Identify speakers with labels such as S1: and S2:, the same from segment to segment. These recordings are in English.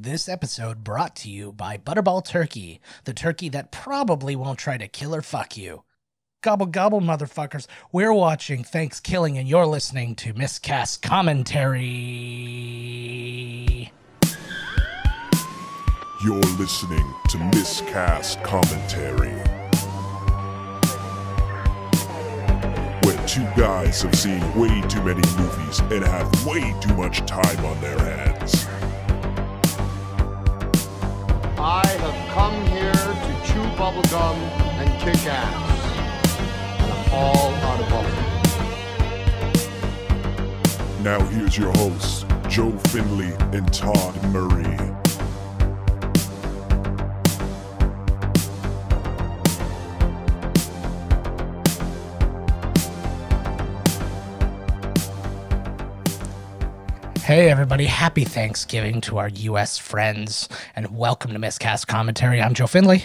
S1: This episode brought to you by Butterball Turkey, the turkey that probably won't try to kill or fuck you. Gobble gobble, motherfuckers. We're watching Thankskilling and you're listening to Miscast Commentary.
S2: You're listening to Miscast Commentary, where two guys have seen way too many movies and have way too much time on their hands.
S3: I have come here to chew bubblegum and kick ass. And I'm all out of bubblegum.
S2: Now here's your hosts, Joe Finley and Todd Murray.
S1: Hey everybody, happy Thanksgiving to our U.S. friends, and welcome to Miscast Commentary. I'm Joe Finley.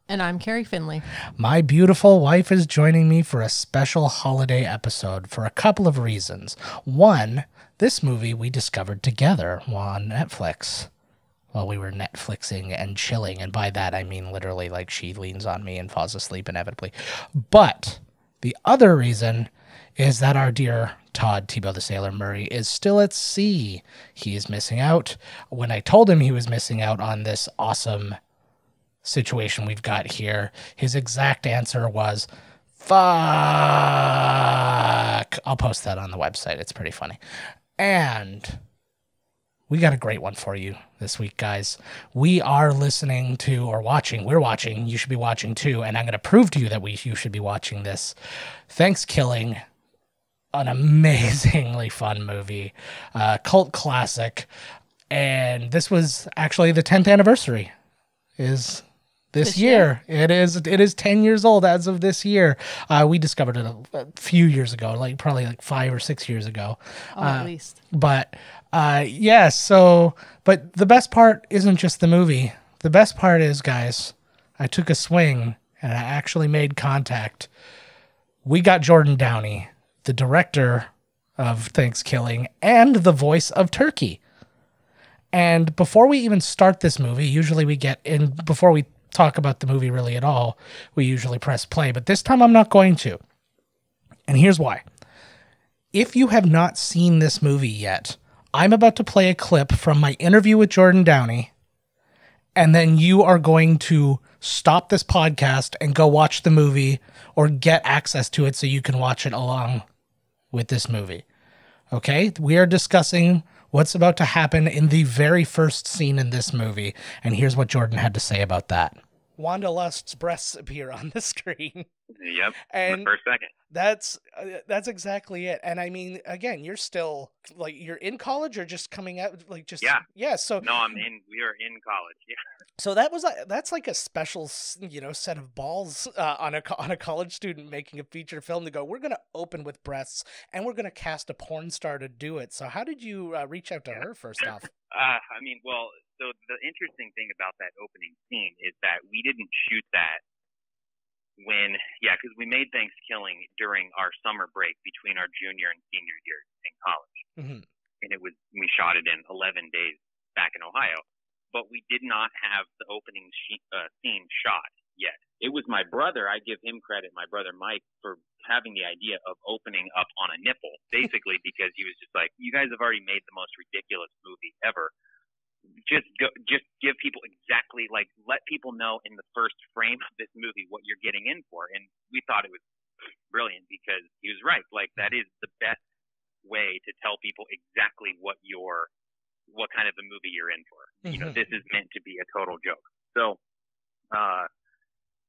S4: And I'm Carrie Finley.
S1: My beautiful wife is joining me for a special holiday episode for a couple of reasons. One, this movie we discovered together on Netflix while we were Netflixing and chilling, and by that I mean literally like she leans on me and falls asleep inevitably. But the other reason is that our dear Todd Tebow the Sailor Murray is still at sea. He is missing out. When I told him he was missing out on this awesome situation we've got here, his exact answer was, fuck. I'll post that on the website. It's pretty funny. And we got a great one for you this week, guys. We are listening to, or watching, we're watching, you should be watching too, and I'm going to prove to you that you should be watching this, Thankskilling, an amazingly fun movie, cult classic, and this was actually the 10th anniversary is this year. It is 10 years old as of this year. We discovered it a few years ago, probably 5 or 6 years ago.
S4: At least.
S1: But but the best part isn't just the movie. The best part is, guys, I took a swing and I actually made contact. We got Jordan Downey, the director of Thankskilling and the voice of Turkey. And before we even start this movie, usually before we talk about the movie really at all, we usually press play, but this time I'm not going to. And here's why. If you have not seen this movie yet, I'm about to play a clip from my interview with Jordan Downey, and then you are going to stop this podcast and go watch the movie or get access to it so you can watch it along with this movie. Okay? We are discussing what's about to happen in the very first scene in this movie, and here's what Jordan had to say about that. Wanda Lust's breasts appear on the screen.
S5: Yep,
S1: and
S5: the first second.
S1: That's exactly it. And I mean, again, you're still you're in college or just coming out yeah. So
S5: no, we are in college. Yeah.
S1: So that's like a special set of balls on a college student making a feature film to go, we're gonna open with breasts and we're gonna cast a porn star to do it. So how did you reach out to her first off?
S5: So the interesting thing about that opening scene is that we didn't shoot that because we made Thankskilling during our summer break between our junior and senior years in college.
S1: Mm-hmm.
S5: And we shot it in 11 days back in Ohio, but we did not have the opening scene shot yet. It was my brother, I give him credit, my brother Mike, for having the idea of opening up on a nipple, basically because he was just like, you guys have already made the most ridiculous movie ever. Just give people exactly, let people know in the first frame of this movie what you're getting in for. And we thought it was brilliant because he was right. That is the best way to tell people exactly what kind of a movie you're in for.
S1: Mm-hmm.
S5: This is meant to be a total joke. So,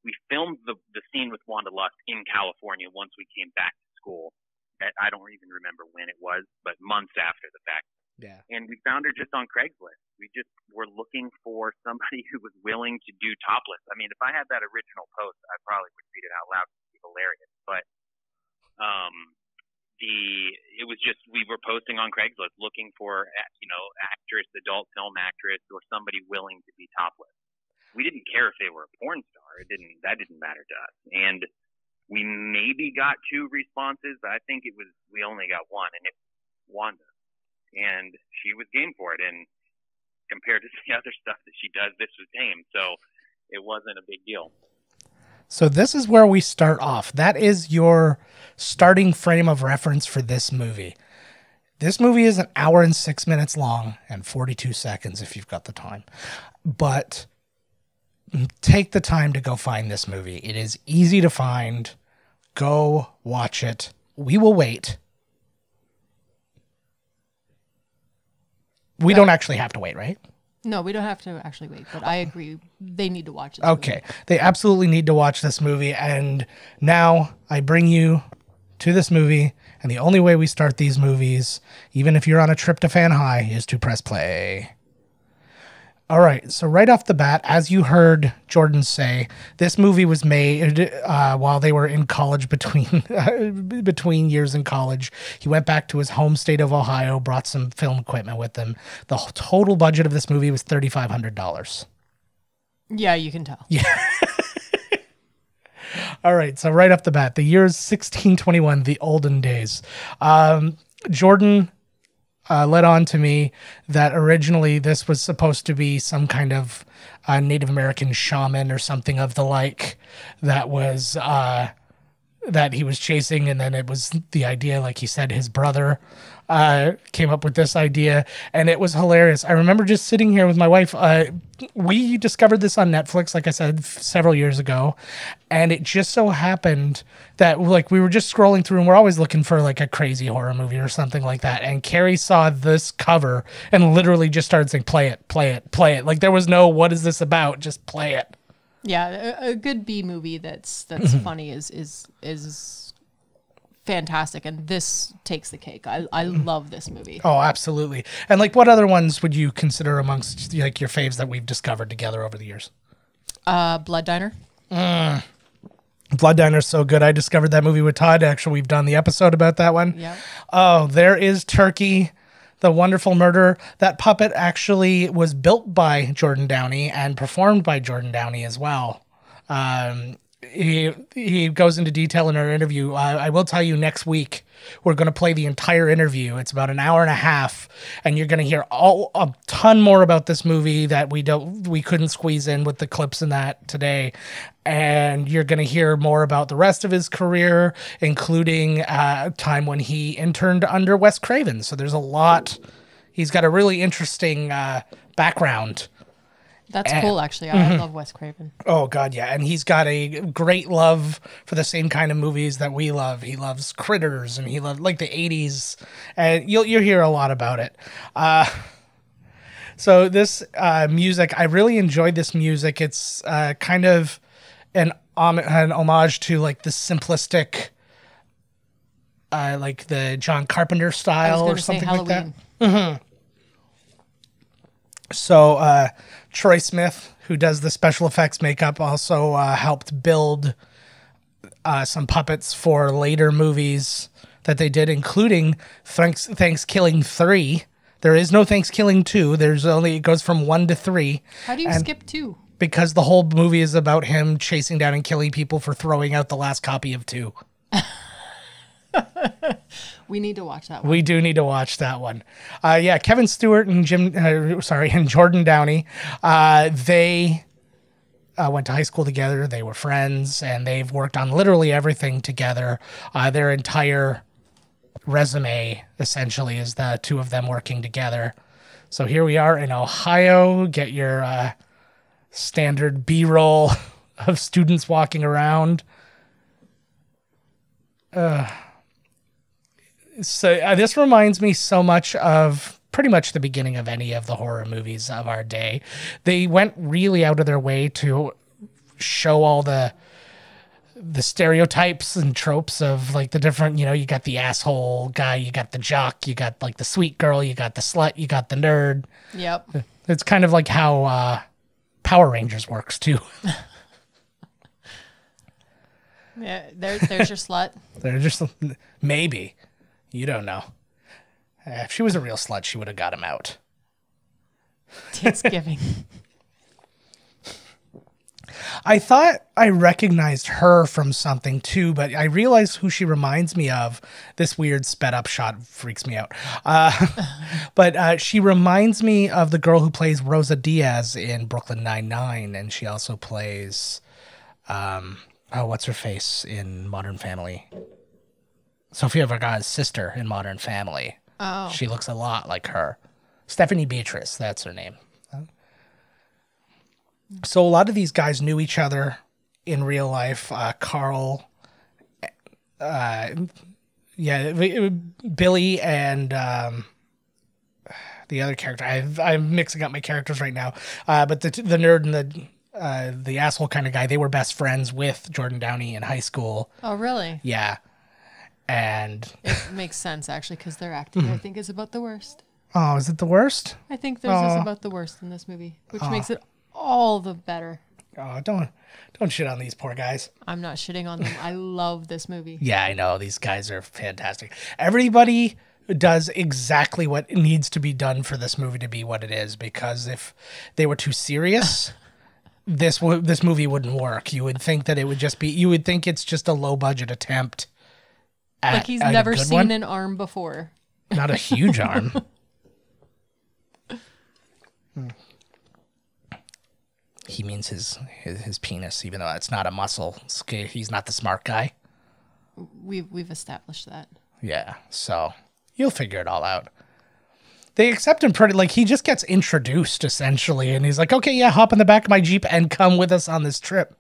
S5: we filmed the scene with Wanda Lust in California once we came back to school. I don't even remember when it was, but months after the fact.
S1: Yeah.
S5: And we found her just on Craigslist. We just were looking for somebody who was willing to do topless. I mean, if I had that original post, I probably would read it out loud. It would be hilarious. But it was just, we were posting on Craigslist looking for, adult film actress or somebody willing to be topless. We didn't care if they were a porn star. That didn't matter to us. And we maybe got 2 responses, but I think we only got one, and it was Wanda. And she was game for it. And compared to the other stuff that she does, this was tame. So it wasn't a big deal.
S1: So this is where we start off. That is your starting frame of reference for this movie. This movie is 1 hour and 6 minutes long and 42 seconds if you've got the time. But take the time to go find this movie. It is easy to find. Go watch it. We will wait. We don't actually have to wait, right?
S4: No, we don't have to actually wait, but I agree. They need to watch it.
S1: Okay. They absolutely need to watch this movie. And now I bring you to this movie. And the only way we start these movies, even if you're on a tryptophan high, is to press play. All right. So right off the bat, as you heard Jordan say, this movie was made while they were in college, between years in college. He went back to his home state of Ohio, brought some film equipment with him. The total budget of this movie was $3,500.
S4: Yeah, you can tell.
S1: Yeah. All right. So right off the bat, the year is 1621, the olden days. Jordan led on to me that originally this was supposed to be some kind of Native American shaman or something of the like that was that he was chasing. And then it was the idea, like he said, his brother came up with this idea, and it was hilarious. I remember just sitting here with my wife. We discovered this on Netflix, like I said, several years ago, and it just so happened that like we were just scrolling through, and we're always looking for like a crazy horror movie or something like that. And Carrie saw this cover and literally just started saying, "Play it, play it, play it." Like there was no, "What is this about?" Just play it.
S4: Yeah, a good B movie that's funny is fantastic, and this takes the cake. I love this movie.
S1: Oh, absolutely. And like, what other ones would you consider amongst like your faves that we've discovered together over the years?
S4: Blood Diner.
S1: Blood Diner is so good. I discovered that movie with Todd. Actually, we've done the episode about that one.
S4: Yeah.
S1: Oh, There Is Turkey, The Wonderful Murder. That puppet actually was built by Jordan Downey and performed by Jordan Downey as well. He goes into detail in our interview. I will tell you, next week we're going to play the entire interview. It's about 1.5 hours, and you're going to hear a ton more about this movie that we couldn't squeeze in with the clips in that today. And you're going to hear more about the rest of his career, including a time when he interned under Wes Craven. So there's a lot. He's got a really interesting background.
S4: That's cool, actually. I love Wes Craven.
S1: Oh, God, yeah. And he's got a great love for the same kind of movies that we love. He loves Critters, and he loved, like, the 80s. And you'll hear a lot about it. So this music, I really enjoyed this music. It's kind of an homage to, like, the simplistic, like, the John Carpenter style or something like that. Mm-hmm. So Troy Smith, who does the special effects makeup, also helped build some puppets for later movies that they did, including Thankskilling 3. There is no Thankskilling 2. It goes from 1 to 3.
S4: How do you skip 2?
S1: Because the whole movie is about him chasing down and killing people for throwing out the last copy of 2.
S4: We need to watch that one.
S1: We do need to watch that one. Yeah, Kevin Stewart and and Jordan Downey, they went to high school together. They were friends, and they've worked on literally everything together. Their entire resume, essentially, is the two of them working together. So here we are in Ohio. Get your standard B-roll of students walking around. So this reminds me so much of pretty much the beginning of any of the horror movies of our day. They went really out of their way to show all the stereotypes and tropes of like the different, you got the asshole guy, you got the jock, you got like the sweet girl, you got the slut, you got the nerd.
S4: Yep.
S1: It's kind of like how Power Rangers works too.
S4: Yeah, there's your slut.
S1: They're just maybe. You don't know. If she was a real slut, she would have got him out.
S4: Thanksgiving.
S1: I thought I recognized her from something too, but I realized who she reminds me of. This weird sped up shot freaks me out. But she reminds me of the girl who plays Rosa Diaz in Brooklyn Nine-Nine, and she also plays, what's her face in Modern Family? Sofia Vergara's sister in Modern Family.
S4: Oh.
S1: She looks a lot like her. Stephanie Beatrice, that's her name. So a lot of these guys knew each other in real life. Carl, Billy, and the other character. I'm mixing up my characters right now. But the nerd and the asshole kind of guy, they were best friends with Jordan Downey in high school.
S4: Oh, really?
S1: Yeah. And
S4: it makes sense, actually, because their acting, I think, is about the worst.
S1: Oh, is it the worst?
S4: I think theirs is about the worst in this movie, which makes it all the better.
S1: Oh, don't shit on these poor guys.
S4: I'm not shitting on them. I love this movie.
S1: Yeah, I know. These guys are fantastic. Everybody does exactly what needs to be done for this movie to be what it is, because if they were too serious, this movie wouldn't work. You would think that it would just be, you would think it's just a low budget attempt at,
S4: like he's
S1: at
S4: never
S1: a good
S4: seen
S1: one.
S4: an arm before.
S1: Not a huge arm. He means his penis, even though it's not a muscle. He's not the smart guy.
S4: We've established that.
S1: Yeah, so you'll figure it all out. They accept him pretty, like, he just gets introduced, essentially, and he's like, okay, yeah, hop in the back of my Jeep and come with us on this trip.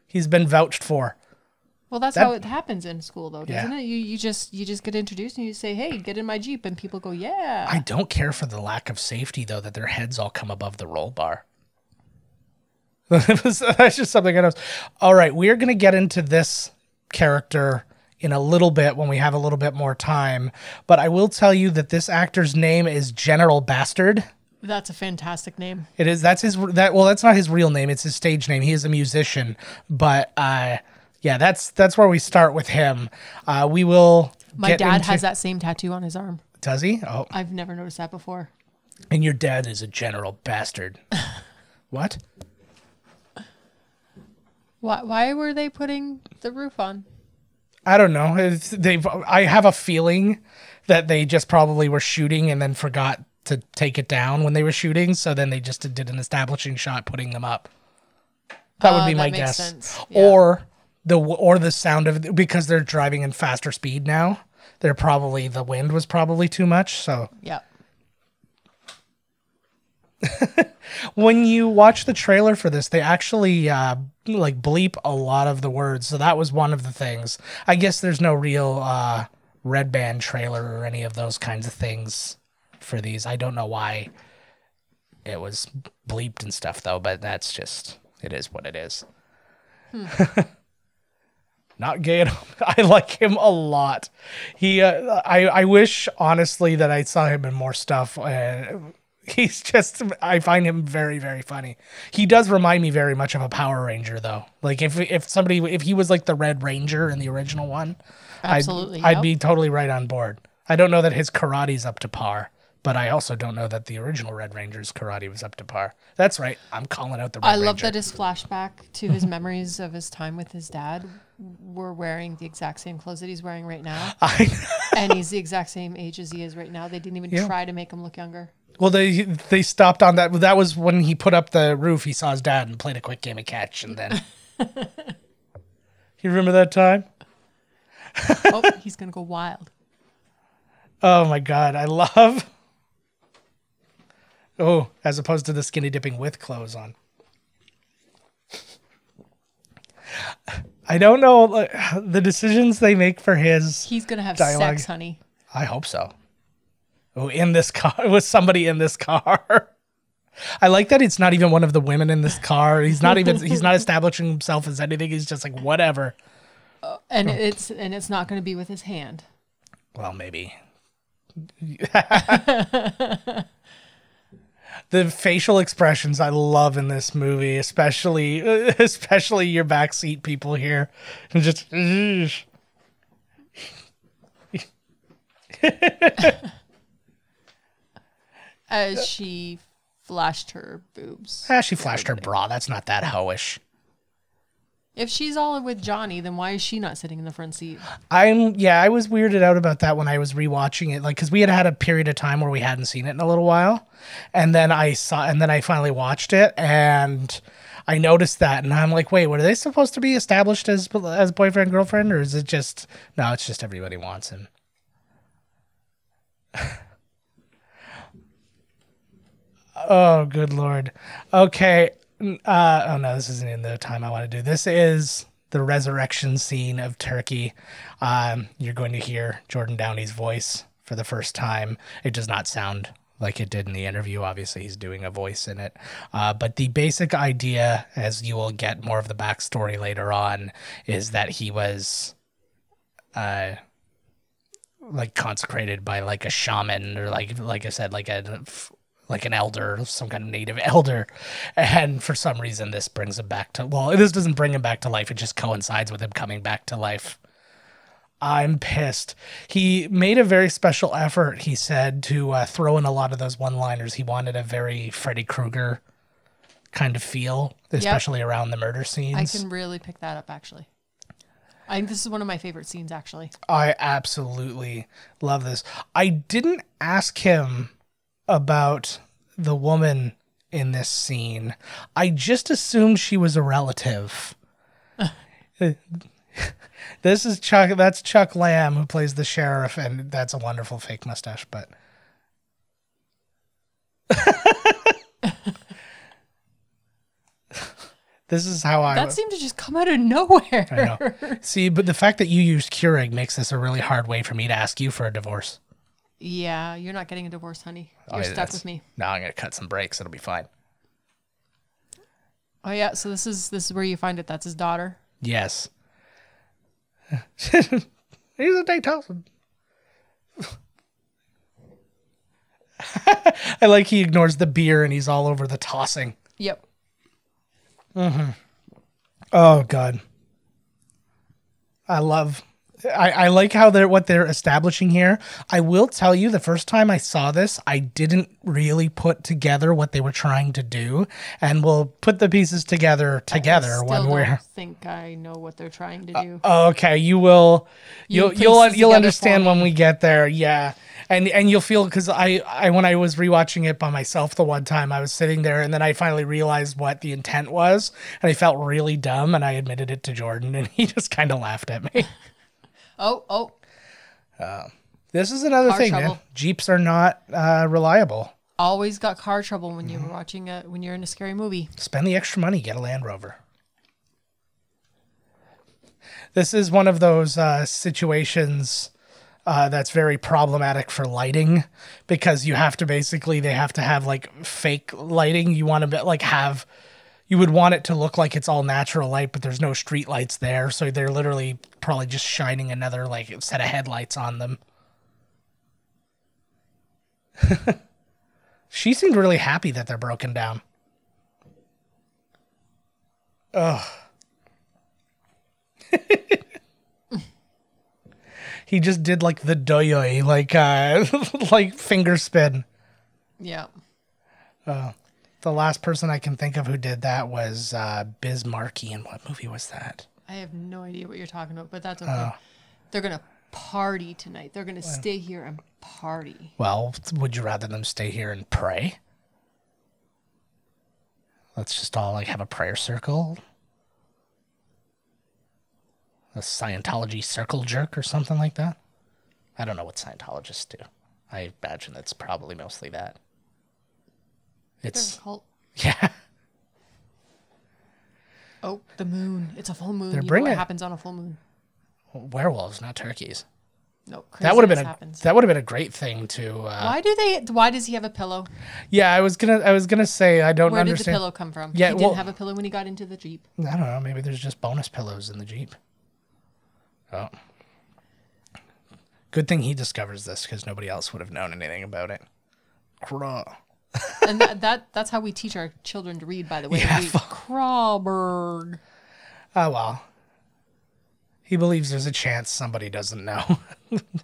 S1: He's been vouched for.
S4: Well, that's how it happens in school, though, doesn't
S1: Yeah.
S4: it? You just get introduced and you say, hey, get in my Jeep, and people go, yeah.
S1: I don't care for the lack of safety, though, that their heads all come above the roll bar. That's just something I know. All right, we're going to get into this character in a little bit when we have a little bit more time. But I will tell you that this actor's name is General Bastard.
S4: That's a fantastic name.
S1: It is. That's not his real name. It's his stage name. He is a musician. But yeah, that's where we start with him. We will.
S4: My dad has that same tattoo on his arm.
S1: Does he? Oh,
S4: I've never noticed that before.
S1: and your dad is a General Bastard. What?
S4: Why were they putting the roof on?
S1: I don't know. I have a feeling that they just probably were shooting and then forgot to take it down when they were shooting. So then they just did an establishing shot putting them up. That would be my
S4: makes
S1: guess.
S4: sense. Yeah.
S1: Or the sound of it, because they're driving in faster speed now. The wind was probably too much. So
S4: Yeah.
S1: when you watch the trailer for this, they actually bleep a lot of the words. So that was one of the things. I guess there's no real Red Band trailer or any of those kinds of things for these. I don't know why it was bleeped and stuff, though, but that's just, it is what it is. Not gay at all. I like him a lot. I wish, honestly, that I saw him in more stuff. I find him very, very funny. He does remind me very much of a Power Ranger, though. Like if he was like the Red Ranger in the original one,
S4: Absolutely.
S1: I'd be totally right on board. I don't know that his karate's up to par, but I also don't know that the original Red Ranger's karate was up to par. That's right. I'm calling out the Red Ranger.
S4: I love that his flashback to his memories of his time with his dad were wearing the exact same clothes that he's wearing right now. And he's the exact same age as he is right now. They didn't even try to make him look younger.
S1: Well, they stopped on that. That was when he put up the roof. He saw his dad and played a quick game of catch, and then. You remember that time?
S4: Oh, he's gonna go wild.
S1: Oh my God, I love. Oh, as opposed to the skinny dipping with clothes on. I don't know the decisions they make for his.
S4: He's gonna have
S1: dialogue.
S4: sex, honey.
S1: I hope so. Oh, in this car, with somebody in this car. I like that it's not even one of the women in this car. He's not establishing himself as anything. He's just like, whatever.
S4: And it's not going to be with his hand.
S1: Well, maybe. The facial expressions I love in this movie, especially your backseat people here. And just
S4: As she flashed her boobs.
S1: she flashed her bra. That's not that hoish.
S4: If she's all with Johnny, then why is she not sitting in the front seat?
S1: I was weirded out about that when I was rewatching it, like, because we had a period of time where we hadn't seen it in a little while, and then I finally watched it, and I noticed that, and I'm like, wait, were they supposed to be established as boyfriend girlfriend, or is it just no? It's just everybody wants him. Oh, good Lord. Okay. Oh no, this isn't in the time I want to do. This is the resurrection scene of Turkey. You're going to hear Jordan Downey's voice for the first time. It does not sound like it did in the interview. Obviously, he's doing a voice in it. But the basic idea, as you will get more of the backstory later on, is that he was like consecrated by like a shaman, or like I said, like an elder, some kind of native elder. And for some reason, this brings him back to, well, this doesn't bring him back to life. It just coincides with him coming back to life. I'm pissed. He made a very special effort, he said, to throw in a lot of those one-liners. He wanted a very Freddy Krueger kind of feel, especially around the murder scenes.
S4: I can really pick that up, actually. I think this is one of my favorite scenes, actually.
S1: I absolutely love this. I didn't ask him about the woman in this scene. I just assumed she was a relative. This is Chuck. That's Chuck Lamb, who plays the sheriff, and that's a wonderful fake mustache. But this is how
S4: that seemed to just come out of nowhere.
S1: I know. See, but the fact that you used Keurig makes this a really hard way for me to ask you for a divorce.
S4: Yeah, you're not getting a divorce, honey. You're stuck with me.
S1: No, I'm gonna cut some breaks. It'll be fine.
S4: Oh yeah, so this is where you find it. That's his daughter.
S1: Yes. He's a Daytona. I like he ignores the beer and he's all over the tossing.
S4: Yep.
S1: Mm-hmm. Oh God. I like how what they're establishing here. I will tell you, the first time I saw this, I didn't really put together what they were trying to do, and we'll put the pieces together when we're.
S4: I think I know what they're trying to do.
S1: Okay, you will. You'll understand when we get there. Yeah, and you'll feel, because I when I was rewatching it by myself the one time, I was sitting there, and then I finally realized what the intent was, and I felt really dumb, and I admitted it to Jordan, and he just kind of laughed at me.
S4: Oh.
S1: This is another thing, man. Jeeps are not reliable.
S4: Always got car trouble when you're when you're in a scary movie.
S1: Spend the extra money, get a Land Rover. This is one of those situations that's very problematic for lighting, because you have to they have to have like fake lighting. You want to you would want it to look like it's all natural light, but there's no street lights there. So they're literally probably just shining another set of headlights on them. She seemed really happy that they're broken down. Ugh. He just did like the doyoy, like finger spin.
S4: Yeah.
S1: The last person I can think of who did that was Biz Markie. In what movie was that?
S4: I have no idea what you're talking about, but that's okay. They're going to party tonight. They're going to stay here and party.
S1: Well, would you rather them stay here and pray? Let's just all have a prayer circle. A Scientology circle jerk or something like that. I don't know what Scientologists do. I imagine it's probably mostly that. It's
S4: a cult.
S1: Yeah.
S4: Oh, the moon. It's a full moon.
S1: They're
S4: bringing what happens on a full moon.
S1: Werewolves, not turkeys.
S4: No,
S1: that would have been a great thing to.
S4: Why does he have a pillow?
S1: Yeah, I was gonna say I don't understand.
S4: Where did the pillow come from?
S1: Yeah,
S4: he didn't have a pillow when he got into the Jeep.
S1: I don't know. Maybe there's just bonus pillows in the Jeep. Oh. Good thing he discovers this, because nobody else would have known anything about it. Craw.
S4: And that's how we teach our children to read, by the way.
S1: Yeah,
S4: Crawberg.
S1: Oh, well. He believes there's a chance somebody doesn't know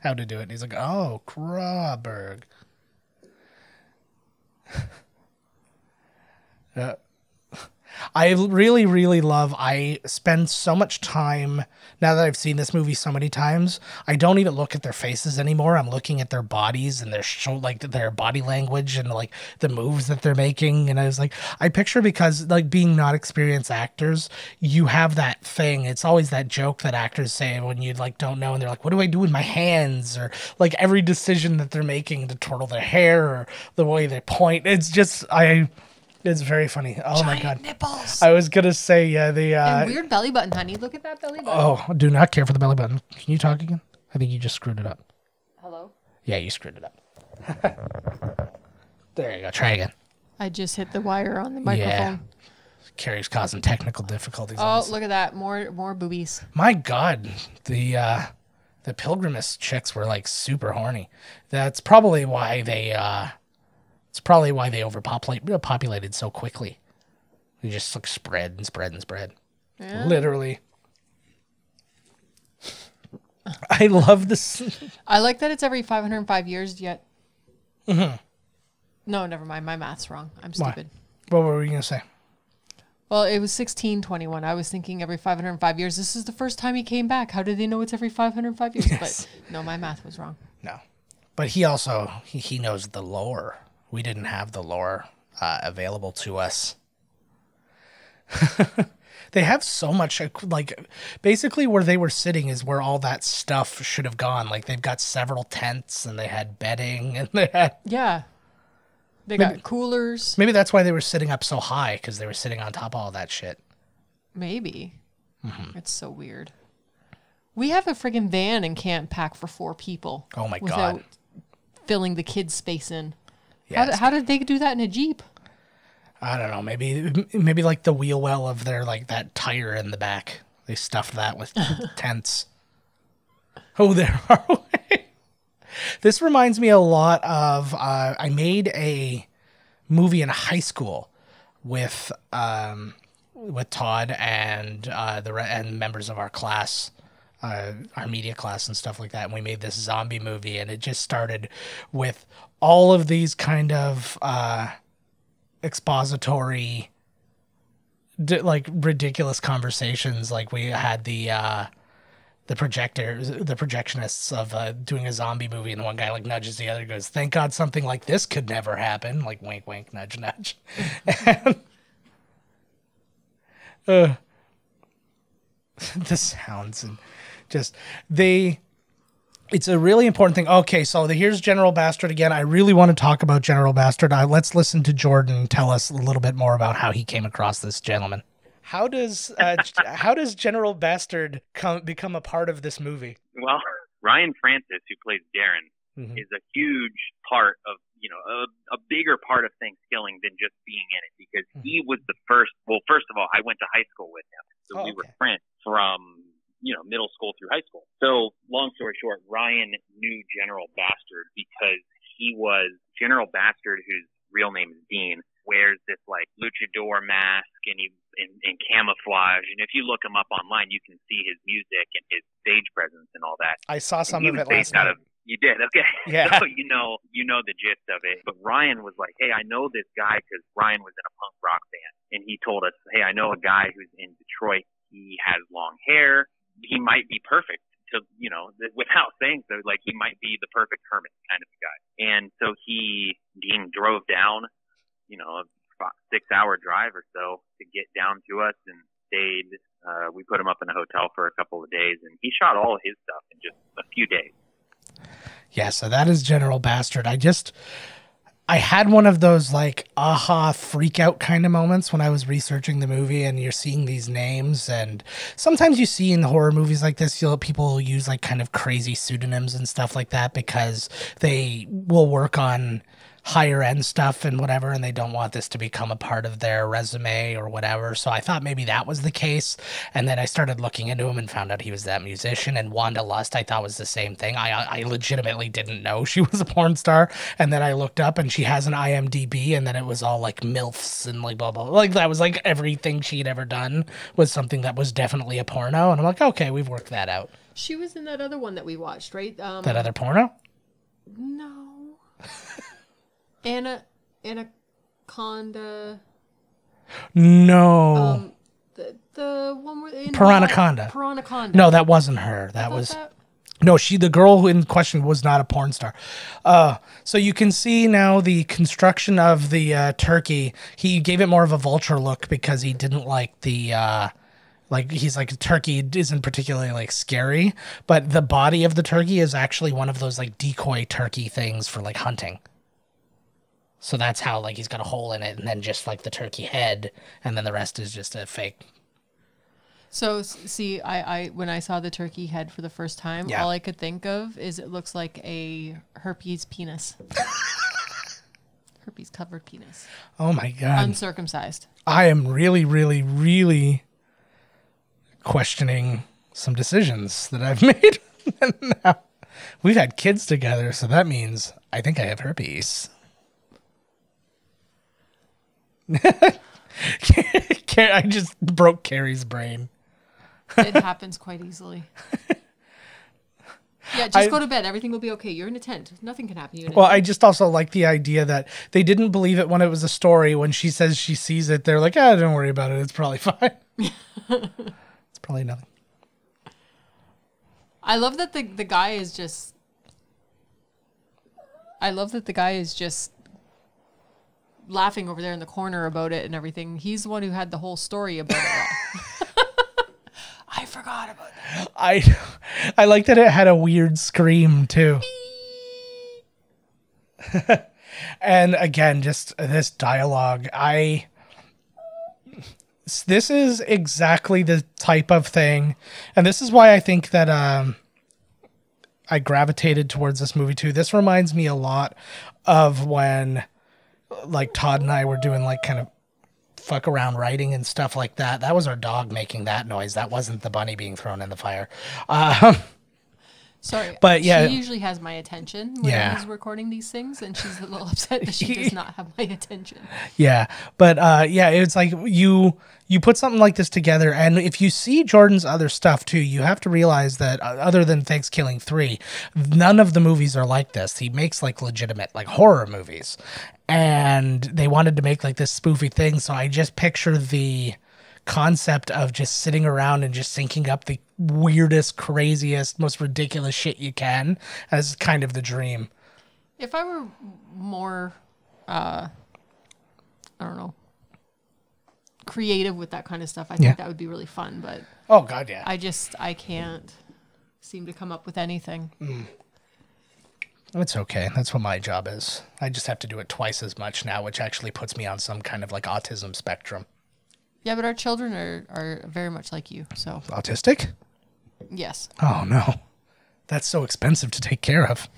S1: how to do it. And he's like, oh, Crawberg. I really, really love, I spend so much time, now that I've seen this movie so many times, I don't even look at their faces anymore. I'm looking at their bodies and their body language and like the moves that they're making. And I was like, I picture, because like being not experienced actors, you have that thing. It's always that joke that actors say when you like don't know and they're like, what do I do with my hands? Or like every decision that they're making to twirl their hair or the way they point. It's just, it's very funny. Oh
S4: Giant
S1: my God.
S4: Nipples.
S1: I was going to say, yeah,
S4: and weird belly button, honey. Look at that belly button.
S1: Oh, do not care for the belly button. Can you talk again? I think you just screwed it up.
S4: Hello?
S1: Yeah, you screwed it up. There you go. Try again.
S4: I just hit the wire on the microphone.
S1: Yeah. Carrie's causing technical difficulties.
S4: Oh, look at that. More boobies.
S1: My God. The Pilgrimist chicks were like super horny. That's probably why they overpopulated so quickly. They just like spread and spread and spread. Yeah. Literally. I love this.
S4: I like that it's every 505 years yet.
S1: Mm-hmm.
S4: No, never mind. My math's wrong. I'm stupid.
S1: What were you going to say?
S4: Well, it was 1621. I was thinking every 505 years. This is the first time he came back. How did they know it's every 505 years? Yes. But no, my math was wrong.
S1: No. But he also, he knows the lore. We didn't have the lore available to us. They have so much, like, basically where they were sitting is where all that stuff should have gone. Like, they've got several tents, and they had bedding, and they had...
S4: Yeah. They got coolers.
S1: Maybe that's why they were sitting up so high, because they were sitting on top of all that shit.
S4: Maybe. Mm-hmm. It's so weird. We have a friggin' van and can't pack for 4 people.
S1: Oh, my God.
S4: Without filling the kids' space in.
S1: Yeah,
S4: how did they do that in a Jeep?
S1: I don't know. Maybe like the wheel well of their, like, that tire in the back. They stuffed that with tents. Oh, there are. This reminds me a lot of, I made a movie in high school with Todd and and members of our class, our media class and stuff like that. And we made this zombie movie, and it just started with all of these kind of expository, like ridiculous conversations. Like we had the projectionists of doing a zombie movie, and one guy like nudges the other, goes, "Thank God something like this could never happen." Like wink, wink, nudge, nudge. And, the sounds and just it's a really important thing. Okay, so here's General Bastard again. I really want to talk about General Bastard. Let's listen to Jordan tell us a little bit more about how he came across this gentleman. How does General Bastard become a part of this movie?
S5: Well, Ryan Francis, who plays Darren, is a huge part of, a bigger part of Thankskilling than just being in it, because he was the first. Well, first of all, I went to high school with him, so we were friends from middle school through high school. So long story short, Ryan knew General Bastard because he was General Bastard, whose real name is Dean, wears this like luchador mask and in camouflage. And if you look him up online, you can see his music and his stage presence and all that.
S1: I saw some of it last night.
S5: You did? Okay.
S1: Yeah.
S5: So you know the gist of it. But Ryan was like, hey, I know this guy because Ryan was in a punk rock band. And he told us, hey, I know a guy who's in Detroit. He has long hair. He might be perfect to, without saying so, like he might be the perfect hermit kind of guy. And so Dean drove down, a 6-hour drive or so to get down to us and stayed. We put him up in a hotel for a couple of days, and he shot all of his stuff in just a few days.
S1: Yeah, so that is General Bastard. I had one of those like aha freak out kind of moments when I was researching the movie, and you're seeing these names, and sometimes you see in horror movies like this, people use like kind of crazy pseudonyms and stuff like that because they will work on higher end stuff and whatever, and they don't want this to become a part of their resume or whatever. So I thought maybe that was the case. And then I started looking into him and found out he was that musician. And Wanda Lust I thought was the same thing. I legitimately didn't know she was a porn star. And then I looked up and she has an IMDb, and then it was all like MILFs and like blah, blah, blah. Like that was like everything she'd ever done was something that was definitely a porno. And I'm like, okay, we've worked that out.
S4: She was in that other one that we watched, right?
S1: That other porno?
S4: No. Anaconda.
S1: No.
S4: The one where
S1: Piranaconda.
S4: Piranaconda.
S1: No, that wasn't her. That was... No, the girl who in question was not a porn star. So you can see now the construction of the turkey. He gave it more of a vulture look because he didn't like the... he's like, a turkey isn't particularly, like, scary. But the body of the turkey is actually one of those, like, decoy turkey things for, like, hunting. So that's how, like, he's got a hole in it and then just, like, the turkey head. And then the rest is just a fake...
S4: So, see, I when I saw the turkey head for the first time, all I could think of is it looks like a herpes penis. Herpes-covered penis.
S1: Oh, my God.
S4: Uncircumcised.
S1: I am really, really, really questioning some decisions that I've made. Now, we've had kids together, so that means I think I have herpes. I just broke Carrie's brain.
S4: It happens quite easily. Yeah, just go to bed. Everything will be okay. You're in a tent. Nothing can happen to you.
S1: Well, I just also like the idea that they didn't believe it when it was a story. When she says she sees it, they're like, don't worry about it. It's probably fine. It's probably nothing.
S4: I love that the guy is just... laughing over there in the corner about it and everything. He's the one who had the whole story about it all. I forgot about that.
S1: I like that it had a weird scream too. And again, just this dialogue. This is exactly the type of thing, and this is why I think that I gravitated towards this movie too. This reminds me a lot of when, like, Todd and I were doing, like, kind of fuck around writing and stuff like that. That was our dog making that noise. That wasn't the bunny being thrown in the fire.
S4: Sorry,
S1: but yeah,
S4: she usually has my attention when he's recording these things, and she's a little upset that she does not have my attention. Yeah,
S1: but it's like you put something like this together, and if you see Jordan's other stuff too, you have to realize that other than Thankskilling 3, none of the movies are like this. He makes, like, legitimate, like, horror movies, and they wanted to make, like, this spoofy thing. So I just picture the concept of just sitting around and just syncing up the weirdest, craziest, most ridiculous shit you can as kind of the dream.
S4: If I were more, I don't know, creative with that kind of stuff, I think that would be really fun. But
S1: oh God, yeah,
S4: I can't seem to come up with anything.
S1: It's okay. That's what my job is. I just have to do it twice as much now, which actually puts me on some kind of, like, autism spectrum.
S4: Yeah, but our children are very much like you. So
S1: autistic?
S4: Yes.
S1: Oh no, that's so expensive to take care of.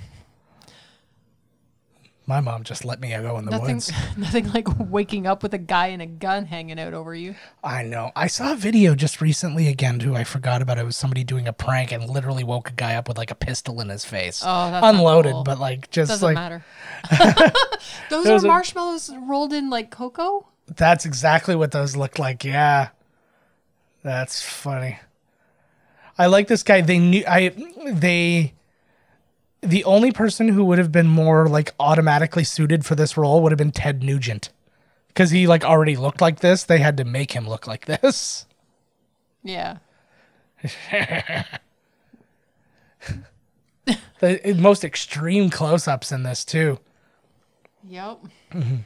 S1: My mom just let me go in the woods.
S4: Nothing like waking up with a guy and a gun hanging out over you.
S1: I know. I saw a video just recently again, who I forgot about. It was somebody doing a prank and literally woke a guy up with, like, a pistol in his face.
S4: Oh, that's
S1: unloaded,
S4: cool.
S1: But, like, just
S4: doesn't
S1: like
S4: matter. Those are marshmallows rolled in like cocoa?
S1: That's exactly what those look like. Yeah. That's funny. I like this guy. The only person who would have been more, like, automatically suited for this role would have been Ted Nugent. Because he, like, already looked like this. They had to make him look like this.
S4: Yeah.
S1: The most extreme close-ups in this, too.
S4: Yep.
S1: Mm-hmm.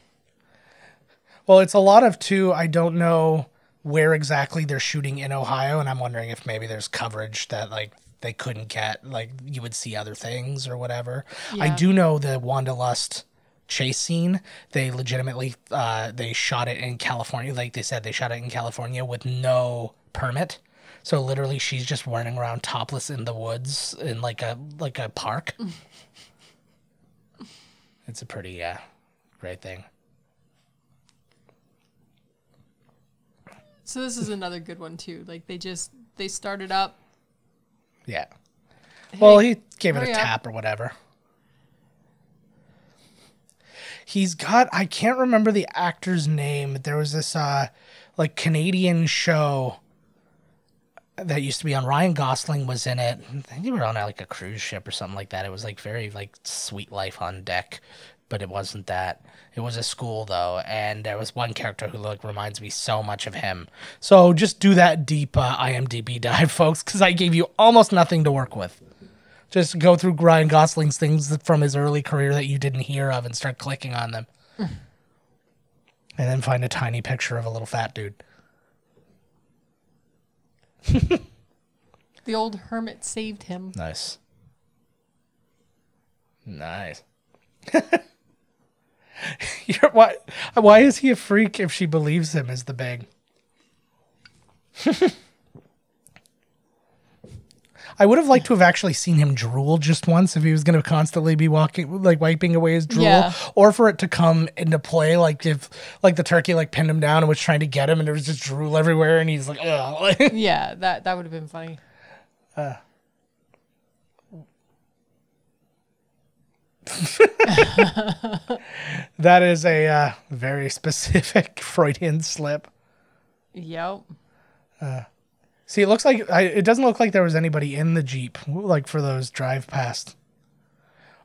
S1: Well, it's a lot of, too, I don't know where exactly they're shooting in Ohio, and I'm wondering if maybe there's coverage that, like, they couldn't get, like, you would see other things or whatever. Yeah. I do know the Wanderlust chase scene, they legitimately, they shot it in California. Like they said, they shot it in California with no permit. So literally she's just running around topless in the woods in like a park. It's a pretty, great thing.
S4: So this is another good one too. Like they started up.
S1: Yeah. Well, he gave it a tap or whatever. He's got, I can't remember the actor's name. There was this like Canadian show that used to be on. Ryan Gosling was in it. I think they were on like a cruise ship or something like that. It was like very like sweet life on deck. but it wasn't that. It was a school, though, and there was one character who reminds me so much of him. So just do that deep IMDb dive, folks, because I gave you almost nothing to work with. Just go through Ryan Gosling's things from his early career that you didn't hear of and start clicking on them. And then find a tiny picture of a little fat dude.
S4: The old hermit saved him.
S1: Nice. Nice. Why is he a freak if she believes him is the big... I would have liked to have actually seen him drool just once if he was going to constantly be wiping away his drool, or for it to come into play, like if the turkey pinned him down and was trying to get him, and there was just drool everywhere, and he's like, ugh.
S4: Yeah, that would have been funny.
S1: That is a very specific Freudian slip.
S4: Yep.
S1: See, it looks like it doesn't look like there was anybody in the Jeep, for those drive past.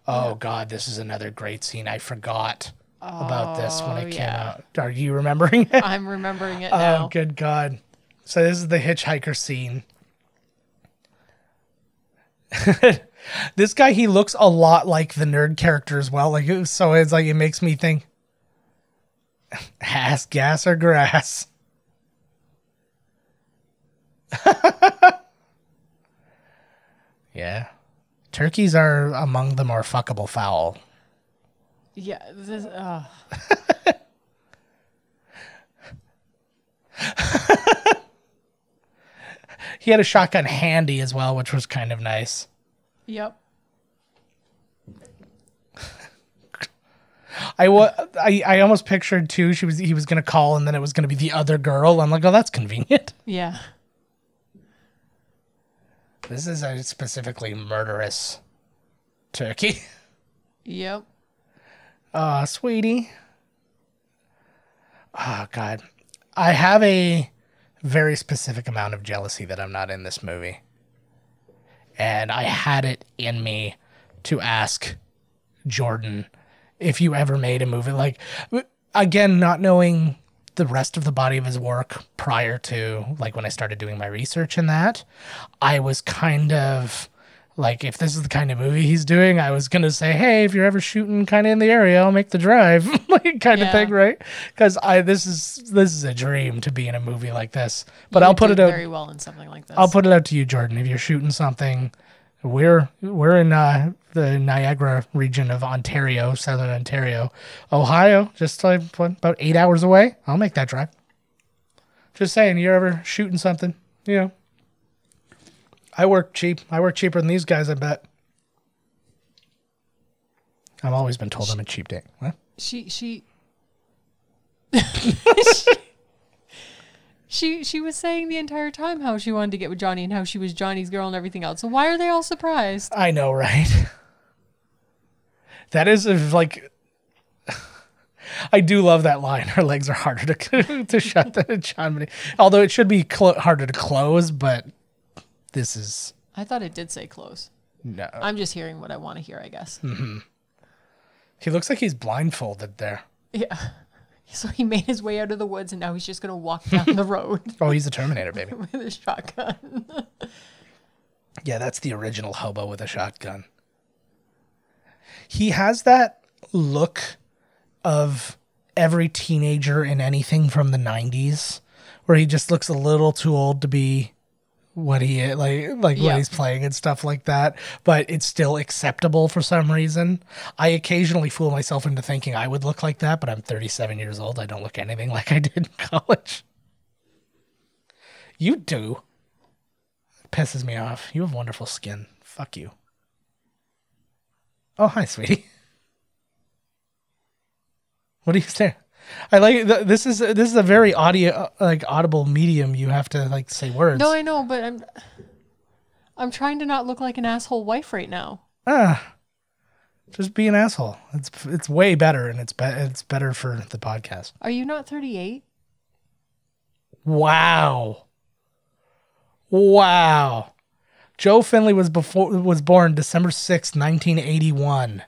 S1: Oh God, this is another great scene. I forgot about this when it came out. Are you remembering it?
S4: I'm remembering it now.
S1: Oh, good God. So this is the hitchhiker scene. This guy, he looks a lot like the nerd character as well. So it's it makes me think, ass, gas, or grass. Yeah. Turkeys are among the more fuckable fowl.
S4: Yeah.
S1: He had a shotgun handy as well, which was kind of nice.
S4: Yep.
S1: I almost pictured too. He was gonna call, and then it was gonna be the other girl. I'm like, oh, that's convenient.
S4: Yeah.
S1: This is a specifically murderous turkey.
S4: Yep.
S1: Aw, sweetie. Oh God, I have a very specific amount of jealousy that I'm not in this movie, and I had it in me to ask Jordan if you ever made a movie again, not knowing the rest of the body of his work prior to when I started doing my research in that, I was kind of if this is the kind of movie he's doing, I was gonna say, hey, if you're ever shooting kind of in the area, I'll make the drive, kind of thing, right? Because this is a dream to be in a movie like this. But I'll put it out
S4: very well in something like this.
S1: I'll put it out to you, Jordan. If you're shooting something, we're in the Niagara region of Ontario, Southern Ontario, Ohio, just about 8 hours away. I'll make that drive. Just saying, you're ever shooting something, I work cheap. I work cheaper than these guys, I bet. I've always been told I'm a cheap date. What?
S4: She was saying the entire time how she wanted to get with Johnny and how she was Johnny's girl and everything else. So why are they all surprised?
S1: I know, right? That is I do love that line. Her legs are harder to shut than John. Although it should be harder to close, but this is...
S4: I thought it did say close.
S1: No.
S4: I'm just hearing what I want to hear, I guess.
S1: Mm-hmm. He looks like he's blindfolded there.
S4: Yeah. So he made his way out of the woods, and now he's just going to walk down the road.
S1: Oh, he's a Terminator, baby.
S4: With a shotgun.
S1: Yeah, that's the original hobo with a shotgun. He has that look of every teenager in anything from the 90s, where he just looks a little too old to be what he is, what he's playing and stuff like that, but it's still acceptable for some reason. I occasionally fool myself into thinking I would look like that, but I'm 37 years old. I don't look anything like I did in college. You do. It pisses me off. You have wonderful skin. Fuck you. Oh, hi, sweetie. What are you staring? I like this is a very audible medium. You have to say words.
S4: No, I know, but I'm trying to not look like an asshole wife right now.
S1: Just be an asshole. It's way better, and it's better for the podcast.
S4: Are you not 38?
S1: Wow. Joe Finley was born December 6th, 1981.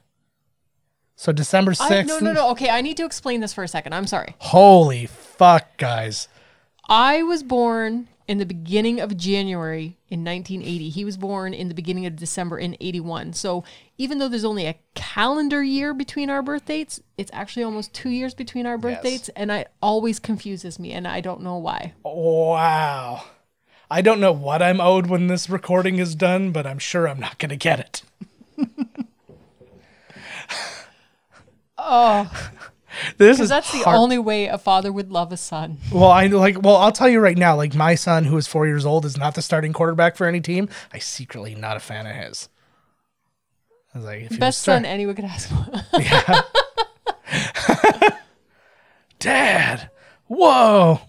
S1: So December 6th.
S4: No. Okay, I need to explain this for a second. I'm sorry.
S1: Holy fuck, guys.
S4: I was born in the beginning of January in 1980. He was born in the beginning of December in 81. So even though there's only a calendar year between our birth dates, it's actually almost 2 years between our birth dates. And it always confuses me, and I don't know why.
S1: Wow. I don't know what I'm owed when this recording is done, but I'm sure I'm not going to get it.
S4: Oh,
S1: that's
S4: the only way a father would love a son.
S1: Well, I'll tell you right now, like my son, who is 4 years old, is not the starting quarterback for any team. I secretly not a fan of his. I was like, if
S4: best son anyone could ask for.
S1: Yeah. Dad, whoa.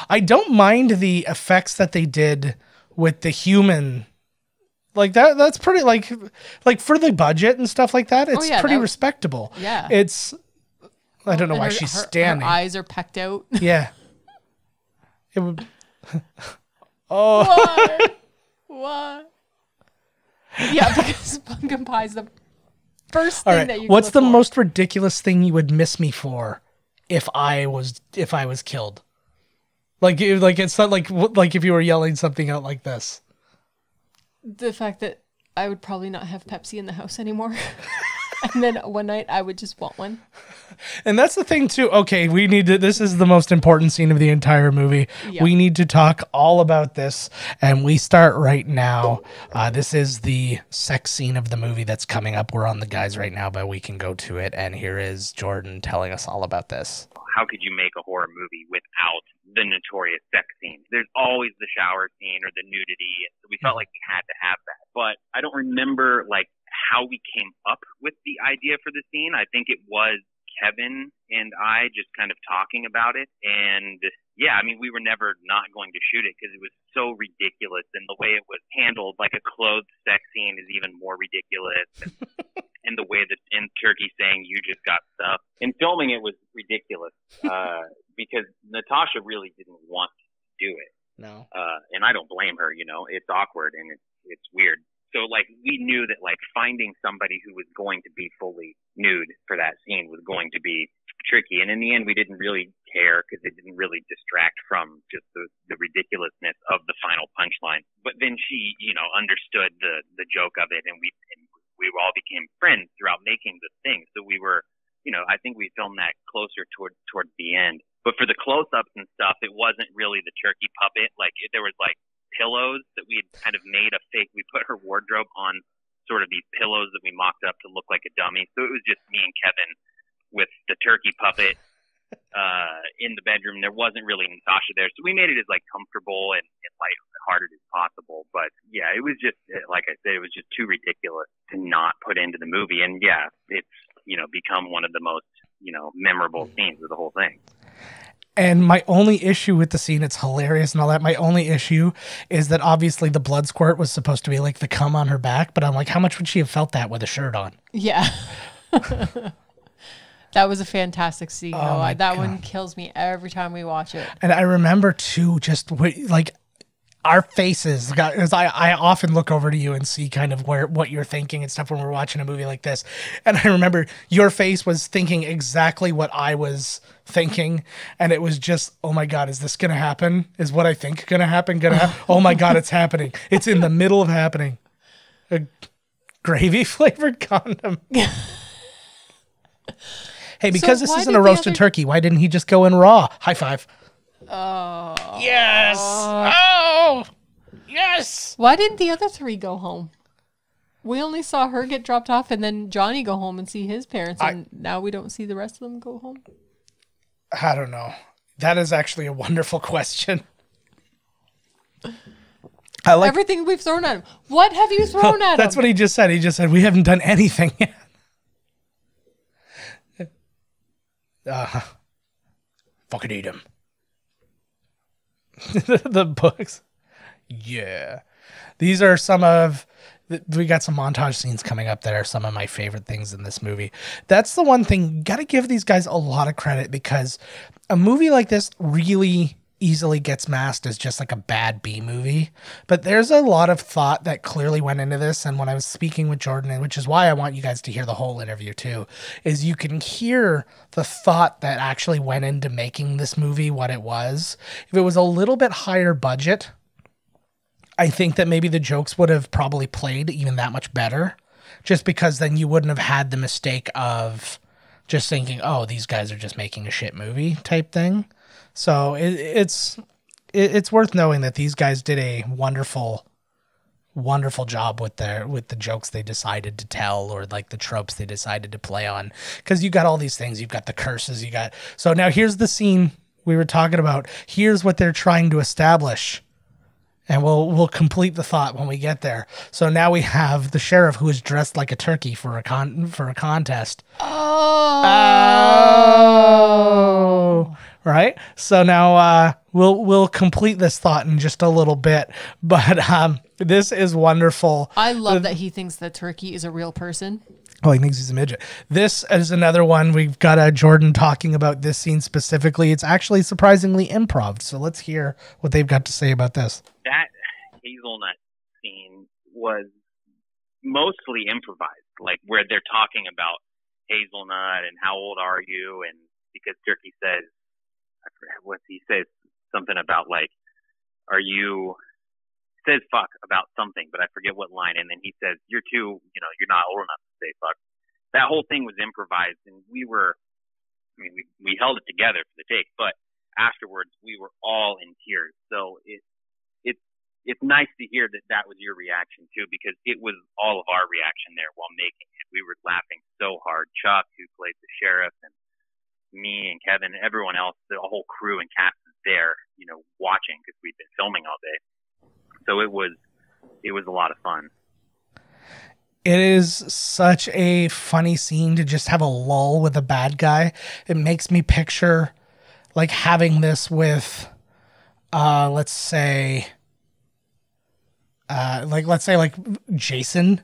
S1: I don't mind the effects that they did with the human. Like that's pretty like for the budget and stuff like that. It's pretty respectable.
S4: Yeah.
S1: I don't know why she's standing.
S4: Her eyes are pecked out.
S1: Yeah. It would. Oh.
S4: Why? Yeah, because pumpkin pie is the first thing that you.
S1: What's the most ridiculous thing you would miss me for if I was killed? Like it's not like if you were yelling something out like this.
S4: The fact that I would probably not have Pepsi in the house anymore. And then one night I would just want one.
S1: And that's the thing too. Okay, this is the most important scene of the entire movie. Yeah. We need to talk all about this, and we start right now. This is the sex scene of the movie that's coming up. We're on the guys right now, but we can go to it. And here is Jordan telling us all about this.
S5: How could you make a horror movie without the notorious sex scene? There's always the shower scene or the nudity. So we felt like we had to have that. But I don't remember like how we came up with the idea for the scene. I think it was Kevin and I just kind of talking about it. And yeah, I mean, we were never not going to shoot it because it was so ridiculous. And the way it was handled, like a clothed sex scene is even more ridiculous. And the way that in Turkey saying you just got stuff. In filming it was ridiculous because Natasha really didn't want to do it.
S1: No.
S5: And I don't blame her, you know. It's awkward and it's weird. So, like, we knew that, like, finding somebody who was going to be fully nude for that scene was going to be tricky. And in the end, we didn't really care because it didn't really distract from just the ridiculousness of the final punchline. But then she, you know, understood the joke of it, and we all became friends throughout making the thing. So we were, you know, I think we filmed that closer towards the end. But for the close-ups and stuff, it wasn't really the turkey puppet. Like, there was, like, pillows that we had kind of made a fake. We put her wardrobe on sort of these pillows that we mocked up to look like a dummy. So it was just me and Kevin with the turkey puppet in the bedroom. There wasn't really Natasha there. So we made it as like comfortable and lighthearted as possible. But yeah, it was just, like I said, it was just too ridiculous to not put into the movie. And yeah, it's, you know, become one of the most, you know, memorable scenes of the whole thing.
S1: And my only issue with the scene, it's hilarious and all that. My only issue is that obviously the blood squirt was supposed to be like the cum on her back, but I'm like, how much would she have felt that with a shirt on?
S4: Yeah. That was a fantastic scene. That one kills me every time we watch it.
S1: And I remember too, just like our faces, because I often look over to you and see kind of what you're thinking and stuff when we're watching a movie like this. And I remember your face was thinking exactly what I was thinking. And it was just, oh my God, is this going to happen? Is what I think going to happen? Oh my God, it's happening. It's in the middle of happening. A gravy flavored condom. Hey, because this isn't a roasted turkey, why didn't he just go in raw? High five.
S4: Oh.
S1: Yes. Oh. Yes.
S4: Why didn't the other three go home? We only saw her get dropped off and then Johnny go home and see his parents. And now we don't see the rest of them go home.
S1: I don't know. That is actually a wonderful question. I like
S4: everything we've thrown at him. What have you thrown at him?
S1: That's what he just said. He just said, we haven't done anything yet. Fucking eat him. The books. Yeah. These are some of... We got some montage scenes coming up that are some of my favorite things in this movie. That's the one thing. Got to give these guys a lot of credit because a movie like this really easily gets masked as just like a bad B movie. But there's a lot of thought that clearly went into this. And when I was speaking with Jordan, and which is why I want you guys to hear the whole interview too, is you can hear the thought that actually went into making this movie what it was. If it was a little bit higher budget, I think that maybe the jokes would have probably played even that much better, just because then you wouldn't have had the mistake of just thinking, oh, these guys are just making a shit movie type thing. So it's worth knowing that these guys did a wonderful job with the jokes they decided to tell, or like the tropes they decided to play on. Because you got all these things, you've got the curses, so now here's the scene we were talking about. Here's what they're trying to establish. And we'll complete the thought when we get there. So now we have the sheriff who is dressed like a turkey for a contest. Oh. Right? So now we'll complete this thought in just a little bit. But this is wonderful.
S4: I love that he thinks the turkey is a real person.
S1: Oh, he thinks he's a midget. This is another one. We've got Jordan talking about this scene specifically. It's actually surprisingly improv. So let's hear what they've got to say about this.
S5: That hazelnut scene was mostly improvised, like where they're talking about hazelnut and how old are you, and because Turkey says, I forget what he says, something about like, says fuck about something, but I forget what line, and then he says, you're not old enough to say fuck. That whole thing was improvised, and we held it together for the take, but afterwards we were all in tears. So it's nice to hear that was your reaction too, because it was all of our reaction there while making it. We were laughing so hard. Chuck, who played the sheriff, and me and Kevin, everyone else, the whole crew and cast is there, watching, because we've been filming all day. So it was a lot of fun.
S1: It is such a funny scene to just have a lull with a bad guy. It makes me picture like having this with, let's say like Jason,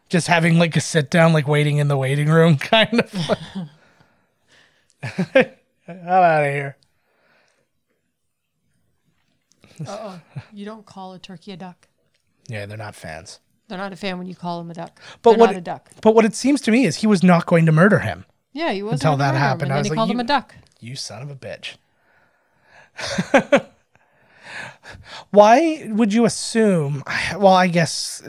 S1: just having like a sit down, like waiting in the waiting room kind of. How out of here.
S4: Uh-oh. You don't call a turkey a duck.
S1: Yeah, they're not fans.
S4: They're not a fan when you call him a duck.
S1: But
S4: they're not a duck.
S1: But what it seems to me is he was not going to murder him.
S4: Yeah, he wasn't
S1: until that happened.
S4: And then they called him a duck.
S1: You son of a bitch. Why would you assume? Well, I guess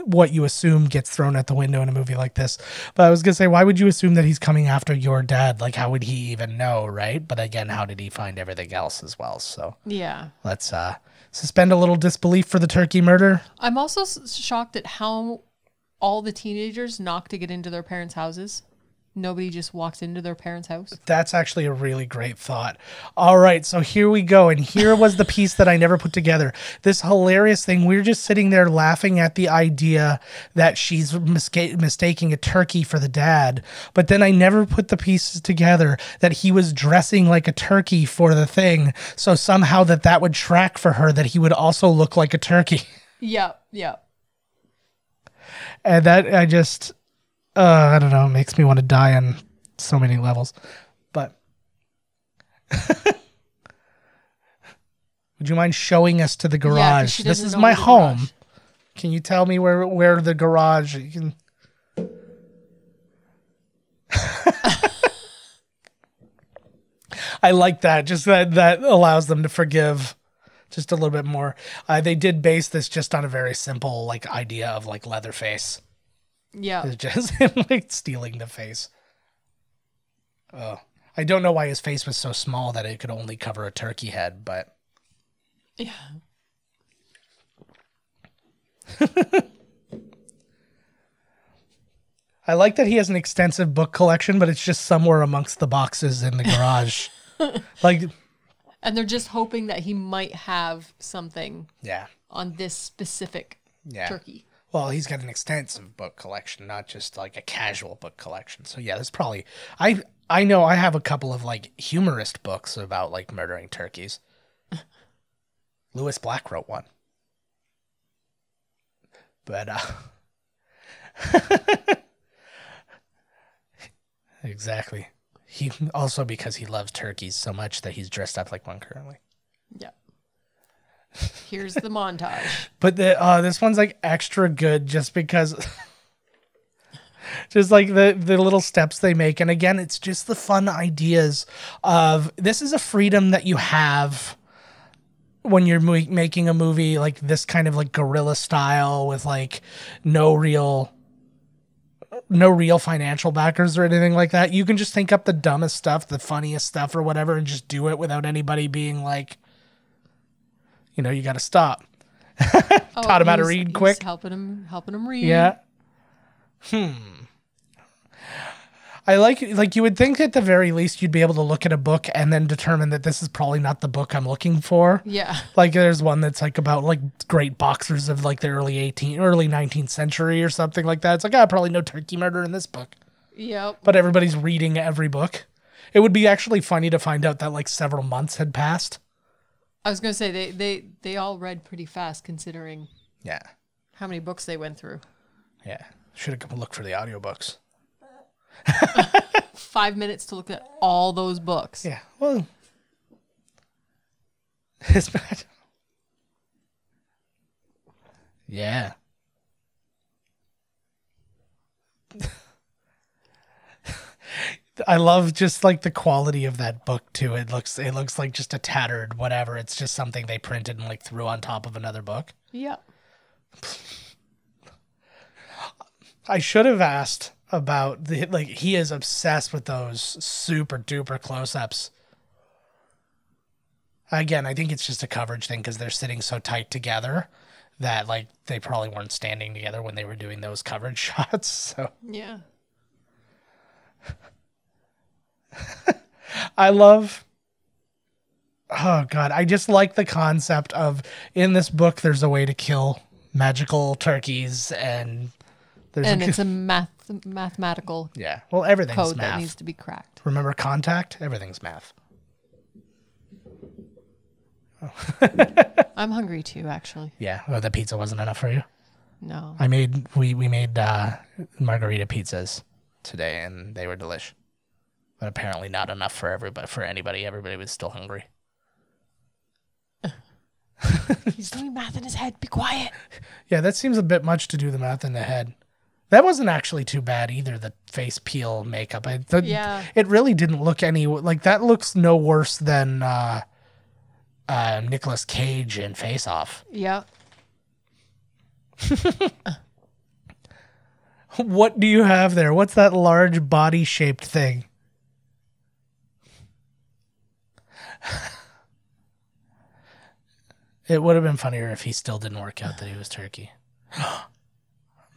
S1: what you assume gets thrown out the window in a movie like this. But I was going to say, why would you assume that he's coming after your dad? Like, how would he even know, right? But again, how did he find everything else as well? So
S4: yeah,
S1: let's suspend a little disbelief for the turkey murder.
S4: I'm also shocked at how all the teenagers knock to get into their parents' houses. Nobody just walks into their parents' house.
S1: That's actually a really great thought. All right, so here we go. And here was the piece that I never put together. This hilarious thing. We're just sitting there laughing at the idea that she's mistaking a turkey for the dad. But then I never put the pieces together that he was dressing like a turkey for the thing. So somehow that would track for her, that he would also look like a turkey.
S4: Yeah.
S1: And that I don't know, it makes me want to die on so many levels. But would you mind showing us to the garage? This is my home. Garage. Can you tell me where the garage? You can. I like that. Just that allows them to forgive just a little bit more. They did base this just on a very simple like idea of like Leatherface.
S4: Yeah.
S1: It's just him like stealing the face. Oh, I don't know why his face was so small that it could only cover a turkey head, but
S4: yeah.
S1: I like that he has an extensive book collection, but it's just somewhere amongst the boxes in the garage.
S4: And they're just hoping that he might have something on this specific turkey.
S1: Well, he's got an extensive book collection, not just like a casual book collection. So yeah, there's probably I know I have a couple of like humorist books about like murdering turkeys. Lewis Black wrote one. But exactly. He also, because he loves turkeys so much that he's dressed up like one currently.
S4: Yeah. Here's the montage.
S1: But this one's like extra good just because just like the little steps they make. And again, it's just the fun ideas of this is a freedom that you have when you're making a movie like this kind of like guerrilla style with like no real financial backers or anything like that. You can just think up the dumbest stuff, the funniest stuff or whatever, and just do it without anybody being like, you know, you got to stop. Taught him how to read quick.
S4: Helping him read.
S1: Yeah. I like you would think at the very least you'd be able to look at a book and then determine that this is probably not the book I'm looking for.
S4: Yeah.
S1: Like there's one that's like about like great boxers of like the early 19th century or something like that. It's like, probably no turkey murder in this book.
S4: Yep.
S1: But everybody's reading every book. It would be actually funny to find out that like several months had passed.
S4: I was going to say they all read pretty fast considering
S1: Yeah.
S4: how many books they went through.
S1: Yeah. Should have come look for the audiobooks.
S4: 5 minutes to look at all those books.
S1: Yeah. Well, it's bad. Yeah. I love just like the quality of that book too. It looks like just a tattered whatever. It's just something they printed and like threw on top of another book.
S4: Yep.
S1: I should have asked about the like he is obsessed with those super duper close-ups. Again, I think it's just a coverage thing because they're sitting so tight together that like they probably weren't standing together when they were doing those coverage shots. So
S4: Yeah.
S1: I love, oh God, I just like the concept of in this book, there's a way to kill magical turkeys and
S4: it's a mathematical
S1: yeah. Well, everything's
S4: code
S1: math.
S4: that needs to be cracked.
S1: Remember Contact? Everything's math.
S4: I'm hungry too, actually.
S1: Yeah. Oh, the pizza wasn't enough for you?
S4: No.
S1: We made margarita pizzas today and they were delish. But apparently not enough for everybody. For anybody, everybody was still hungry.
S4: He's doing math in his head. Be quiet.
S1: Yeah, that seems a bit much to do the math in the head. That wasn't actually too bad either. The face peel makeup.
S4: Yeah.
S1: It really didn't look any like that. Looks no worse than Nicolas Cage in Face Off.
S4: Yeah.
S1: What do you have there? What's that large body shaped thing? It would have been funnier if he still didn't work out that he was turkey.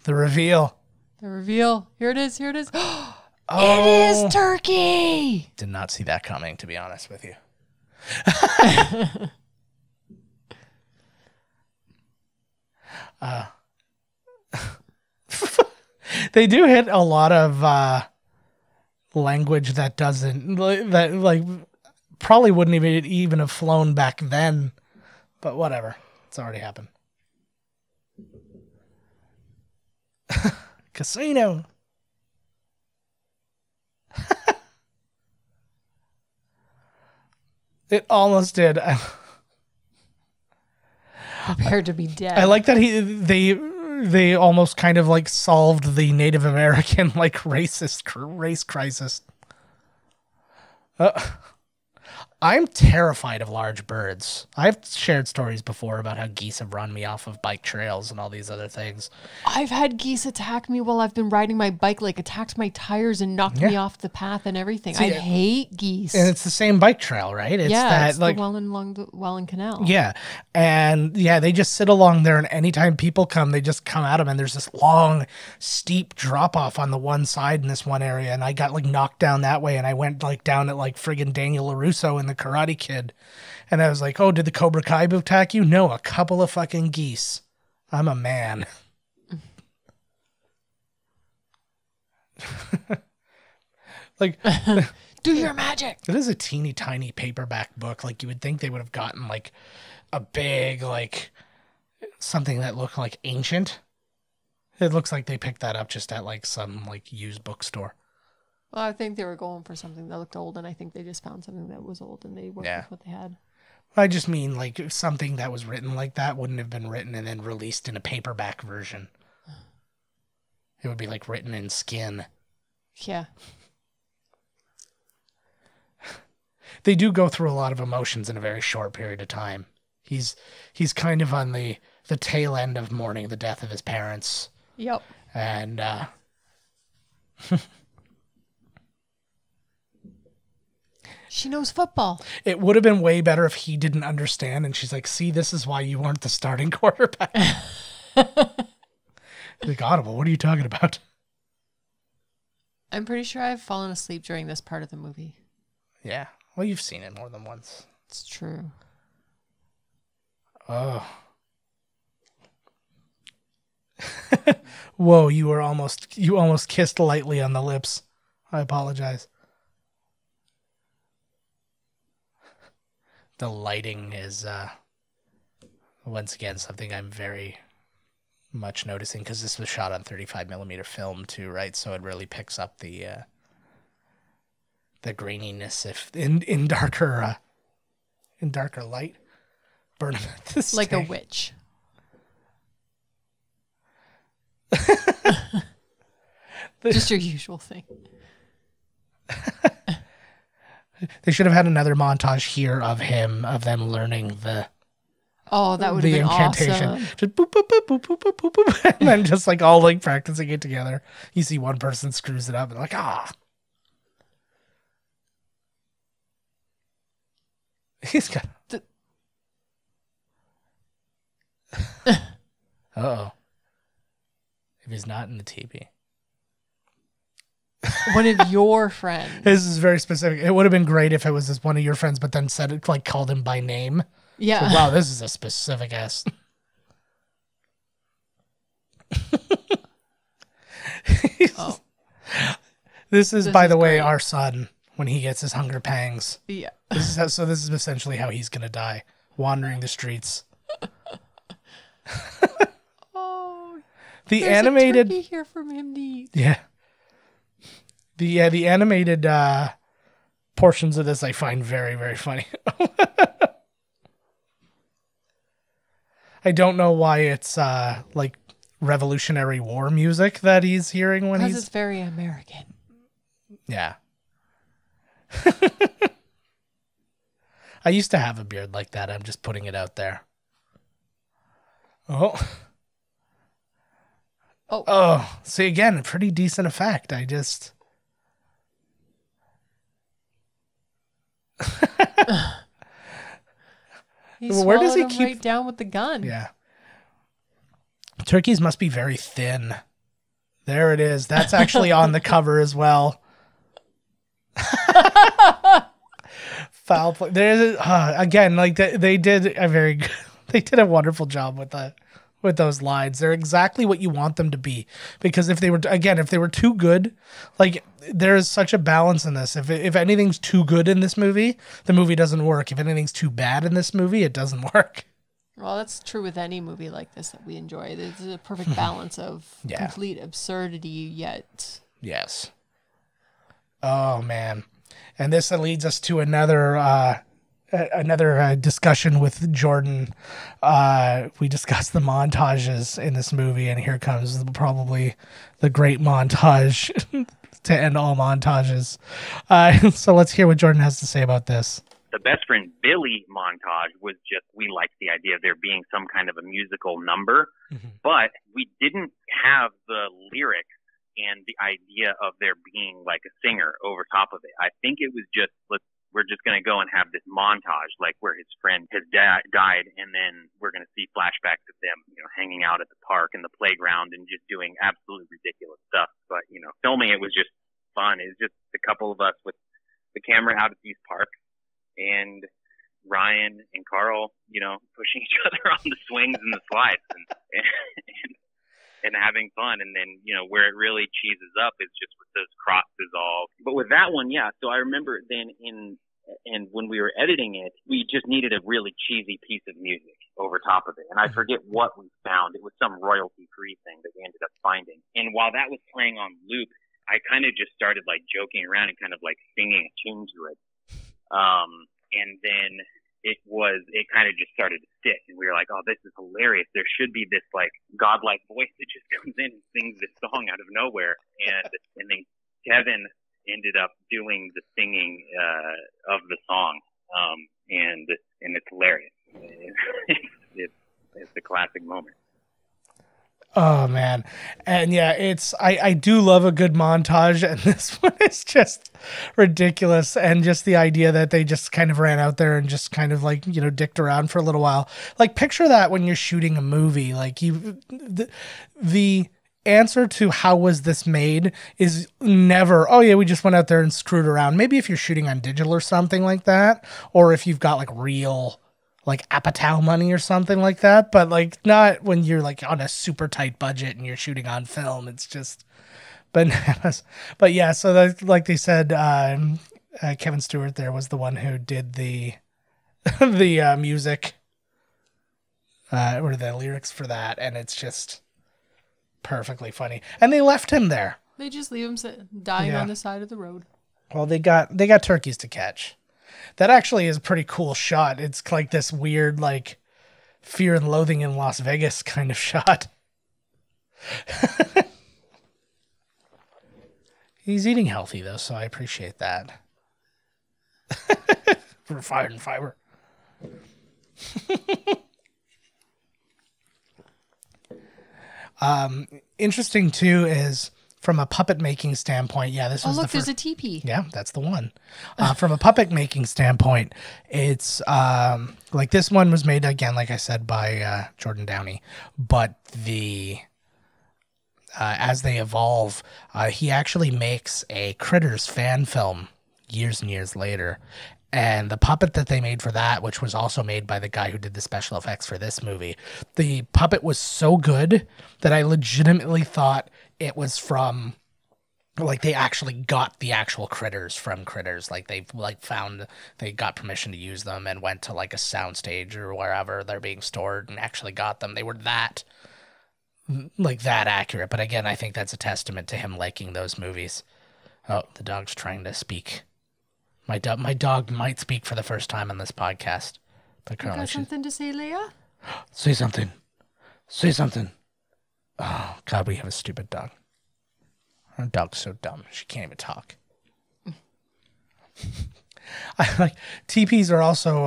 S1: The reveal.
S4: The reveal. Here it is. Here it is.
S1: Oh,
S4: it is turkey.
S1: Did not see that coming, to be honest with you. They do hit a lot of language that doesn't that like probably wouldn't even have flown back then, but whatever, it's already happened. Casino. It almost did.
S4: Prepared to be dead.
S1: I like that they almost kind of like solved the Native American like race crisis. I'm terrified of large birds. I've shared stories before about how geese have run me off of bike trails and all these other things.
S4: I've had geese attack me while I've been riding my bike, like attacked my tires and knocked me off the path and everything.
S1: See,
S4: I hate geese.
S1: And it's the same bike trail, right? It's
S4: it's
S1: like
S4: the one along the Welland Canal.
S1: Yeah. And yeah, they just sit along there and anytime people come, they just come at them and there's this long, steep drop off on the one side in this one area. And I got like knocked down that way and I went like down at like friggin' Daniel LaRusso in the Karate Kid. And I was like, oh, did the Cobra Kai attack you? No, a couple of fucking geese. I'm a man. Like,
S4: do your magic.
S1: It is a teeny tiny paperback book. Like you would think they would have gotten like a big, like something that looked like ancient. It looks like they picked that up just at like some like used bookstore.
S4: Well, I think they were going for something that looked old, and I think they just found something that was old, and they worked with what they had.
S1: I just mean, like, something that was written like that wouldn't have been written and then released in a paperback version. It would be, like, written in skin.
S4: Yeah.
S1: They do go through a lot of emotions in a very short period of time. He's kind of on the tail end of mourning the death of his parents.
S4: Yep.
S1: And,
S4: she knows football.
S1: It would have been way better if he didn't understand, and she's like, see, this is why you weren't the starting quarterback. Like, Audible, what are you talking about?
S4: I'm pretty sure I've fallen asleep during this part of the movie.
S1: Yeah. Well, you've seen it more than once.
S4: It's true.
S1: Oh. Whoa, you almost kissed lightly on the lips. I apologize. The lighting is once again something I'm very much noticing, because this was shot on 35mm film too, right? So it really picks up the graininess if in darker light. Burn him at the stake.
S4: Like a witch. Just your usual thing.
S1: They should have had another montage here of them learning the
S4: that would have been
S1: incantation.
S4: awesome.
S1: Just boop, boop, boop, boop, boop, boop, boop, boop, and then just like all like practicing it together. You see one person screws it up and like, he's got. Uh-oh. If he's not in the teepee.
S4: One of your friends.
S1: This is very specific. It would have been great if it was just one of your friends, but then said it, like, called him by name.
S4: Yeah.
S1: So, wow, this is a specific ass. This is, by the way, our son when he gets his hunger pangs.
S4: Yeah.
S1: This is essentially how he's gonna die, wandering the streets. The animated
S4: a turkey here from him to eat.
S1: Yeah. The animated portions of this I find very, very funny. I don't know why it's like Revolutionary War music that he's hearing when
S4: because it's very American.
S1: Yeah. I used to have a beard like that. I'm just putting it out there. Oh, see, again, a pretty decent effect. I just...
S4: Where does he keep right down with the gun?
S1: Yeah. Turkeys must be very thin. There it is. That's actually on the cover as well. Foul play. There's again, like they did a very good, they did a wonderful job with those lines. They're exactly what you want them to be, because if they were too good, like there's such a balance in this. If anything's too good in this movie, the movie doesn't work. If anything's too bad in this movie, it doesn't work.
S4: Well, that's true with any movie like this that we enjoy. There's a perfect balance of complete absurdity yet. Yes.
S1: Oh man. And this leads us to another discussion with Jordan. We discussed the montages in this movie, and here comes probably the great montage to end all montages. So let's hear what Jordan has to say about this.
S5: The best friend Billy montage was just, we liked the idea of there being some kind of a musical number, but we didn't have the lyrics and the idea of there being like a singer over top of it. I think it was just, we're just going to go and have this montage, like where his friend has died, and then we're going to see flashbacks of them, hanging out at the park and the playground and just doing absolutely ridiculous stuff. But, filming it was just fun. It was just a couple of us with the camera out at these parks, and Ryan and Carl, pushing each other on the swings and the slides and having fun. And then, where it really cheeses up is just with those cross dissolves. But with that one, yeah. So I remember then and when we were editing it, we just needed a really cheesy piece of music over top of it. And I forget what we found. It was some royalty-free thing that we ended up finding. And while that was playing on loop, I kind of just started like joking around and kind of like singing a tune to it. And then it kind of just started to stick, and we were like, oh, this is hilarious. There should be this like godlike voice that just comes in and sings this song out of nowhere. And then Kevin ended up doing the singing of the song. And it's hilarious. It's a classic moment.
S1: Oh man. And yeah, I do love a good montage, and this one is just ridiculous. And just the idea that they just kind of ran out there and just kind of like, dicked around for a little while. Like, picture that when you're shooting a movie. Like, the answer to how was this made is never, oh yeah, we just went out there and screwed around. Maybe if you're shooting on digital or something like that, or if you've got like real like Apatow money or something like that, but like not when you're like on a super tight budget and you're shooting on film. It's just bananas. But yeah, so like they said, Kevin Stewart there was the one who did the the music or the lyrics for that, and it's just perfectly funny. And they left him there.
S4: They just leave him dying on the side of the road.
S1: Well, they got turkeys to catch. That actually is a pretty cool shot. It's like this weird, like, Fear and Loathing in Las Vegas kind of shot. He's eating healthy, though, so I appreciate that. Refined fiber. Interesting, too, is from a puppet making standpoint, this was
S4: there's a teepee.
S1: Yeah, that's the one. From a puppet making standpoint, it's like this one was made again, like I said, by Jordan Downey. But as they evolve, he actually makes a Critters fan film years and years later. And the puppet that they made for that, which was also made by the guy who did the special effects for this movie, the puppet was so good that I legitimately thought it was from, like, they actually got the actual critters from Critters. Like, they got permission to use them and went to like a soundstage or wherever they're being stored and actually got them. They were that accurate. But again, I think that's a testament to him liking those movies. Oh, the dog's trying to speak. My dog might speak for the first time on this podcast. But currently,
S4: you got something to say, Leia?
S1: Say something. Say something. Oh, God, we have a stupid dog. Our dog's so dumb. She can't even talk. I like TPs are also,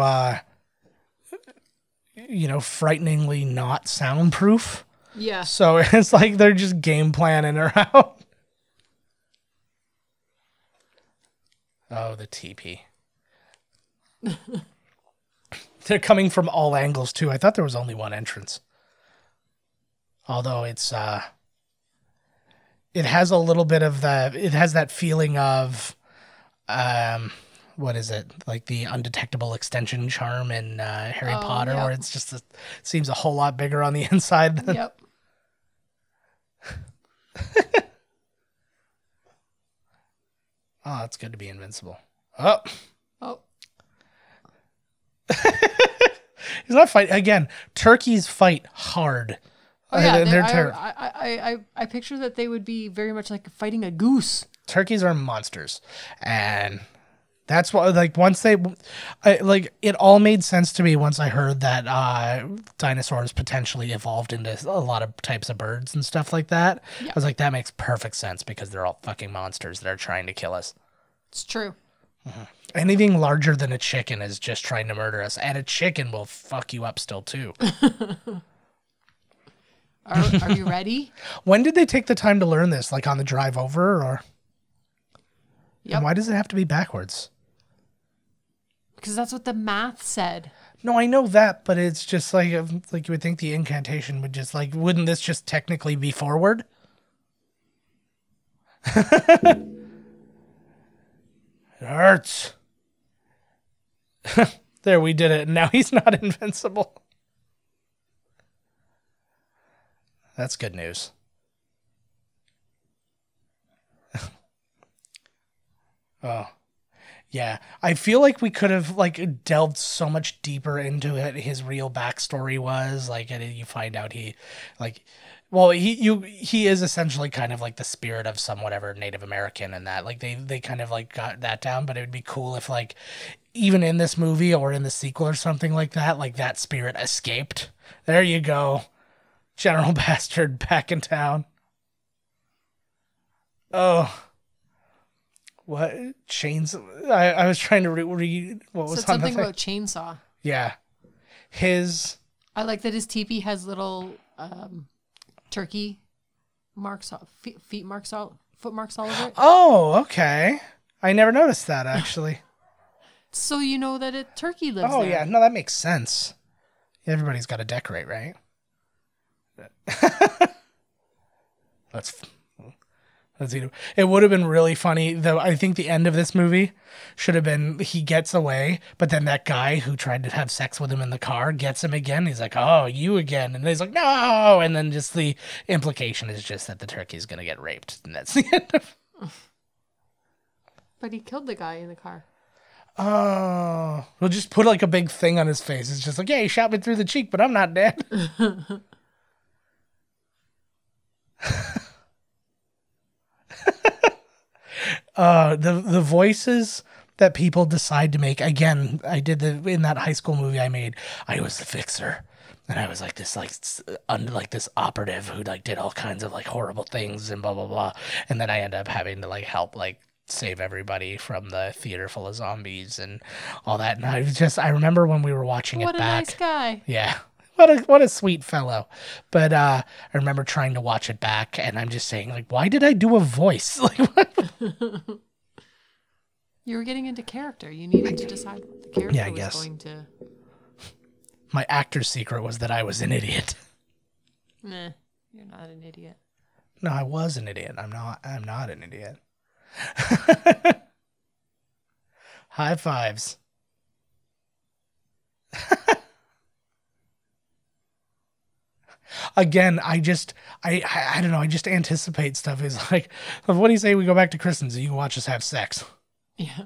S1: frighteningly not soundproof.
S4: Yeah.
S1: So it's like they're just game planning her out. Oh, the TP. They're coming from all angles, too. I thought there was only one entrance. Although it has a little bit of it has that feeling of, what is it? Like the undetectable extension charm in Harry Potter,
S4: yep.
S1: where it's just, seems a whole lot bigger on the inside.
S4: Yep.
S1: Oh, it's good to be invincible. Oh. He's not fighting. Again, turkeys fight hard.
S4: Oh, yeah, I picture that they would be very much like fighting a goose.
S1: Turkeys are monsters. And that's why, like, once it all made sense to me once I heard that dinosaurs potentially evolved into a lot of types of birds and stuff like that. Yep. I was like, that makes perfect sense because they're all fucking monsters that are trying to kill us.
S4: It's true.
S1: Mm-hmm. Anything larger than a chicken is just trying to murder us. And a chicken will fuck you up still, too.
S4: Are you ready?
S1: When did they take the time to learn this? Like on the drive over, or? Yep. And why does it have to be backwards?
S4: Because that's what the math said.
S1: No, I know that, but it's just like you would think the incantation would just like, wouldn't this just technically be forward? It hurts. There, we did it. Now he's not invincible. That's good news. Oh, yeah. I feel like we could have like delved so much deeper into it. His real backstory was like, and you find out he like Well, he is essentially kind of like the spirit of some whatever Native American and that. Like they kind of like got that down, but it would be cool if like even in this movie or in the sequel or something like that spirit escaped. There you go. General Bastard back in town. Oh. What? Chains? I was trying to read what was
S4: Said
S1: on the
S4: something
S1: thing.
S4: about chainsaw.
S1: Yeah.
S4: I like that his teepee has little turkey marks, foot marks all over it.
S1: Oh, okay. I never noticed that actually.
S4: So you know that a turkey lives
S1: Oh
S4: there.
S1: yeah, no, that makes sense. Everybody's got to decorate, right? It would have been really funny, though. I think the end of this movie should have been he gets away, but then that guy who tried to have sex with him in the car gets him again. He's like, "Oh, you again," and he's like, "No!" And then just the implication is just that the turkey's gonna get raped, and that's the end of.
S4: But he killed the guy in the car.
S1: Oh, we'll just put like a big thing on his face. It's just like, yeah, he shot me through the cheek, but I'm not dead. The voices that people decide to make. Again, I did in that high school movie I made. I was the fixer, and I was like this this operative who like did all kinds of like horrible things and blah blah blah. And then I end up having to like help like save everybody from the theater full of zombies and all that. And I remember when we were watching it back.
S4: What a nice guy.
S1: Yeah. What a sweet fellow. But I remember trying to watch it back and I'm just saying, like, why did I do a voice? Like, what?
S4: You were getting into character. You needed to decide what the character was going to.
S1: My actor's secret was that I was an idiot.
S4: Nah, you're not an idiot.
S1: No, I was an idiot. I'm not an idiot. High fives. Again, I don't know. I just anticipate stuff. Is like, what do you say we go back to Kristen's and you can watch us have sex?
S4: Yeah.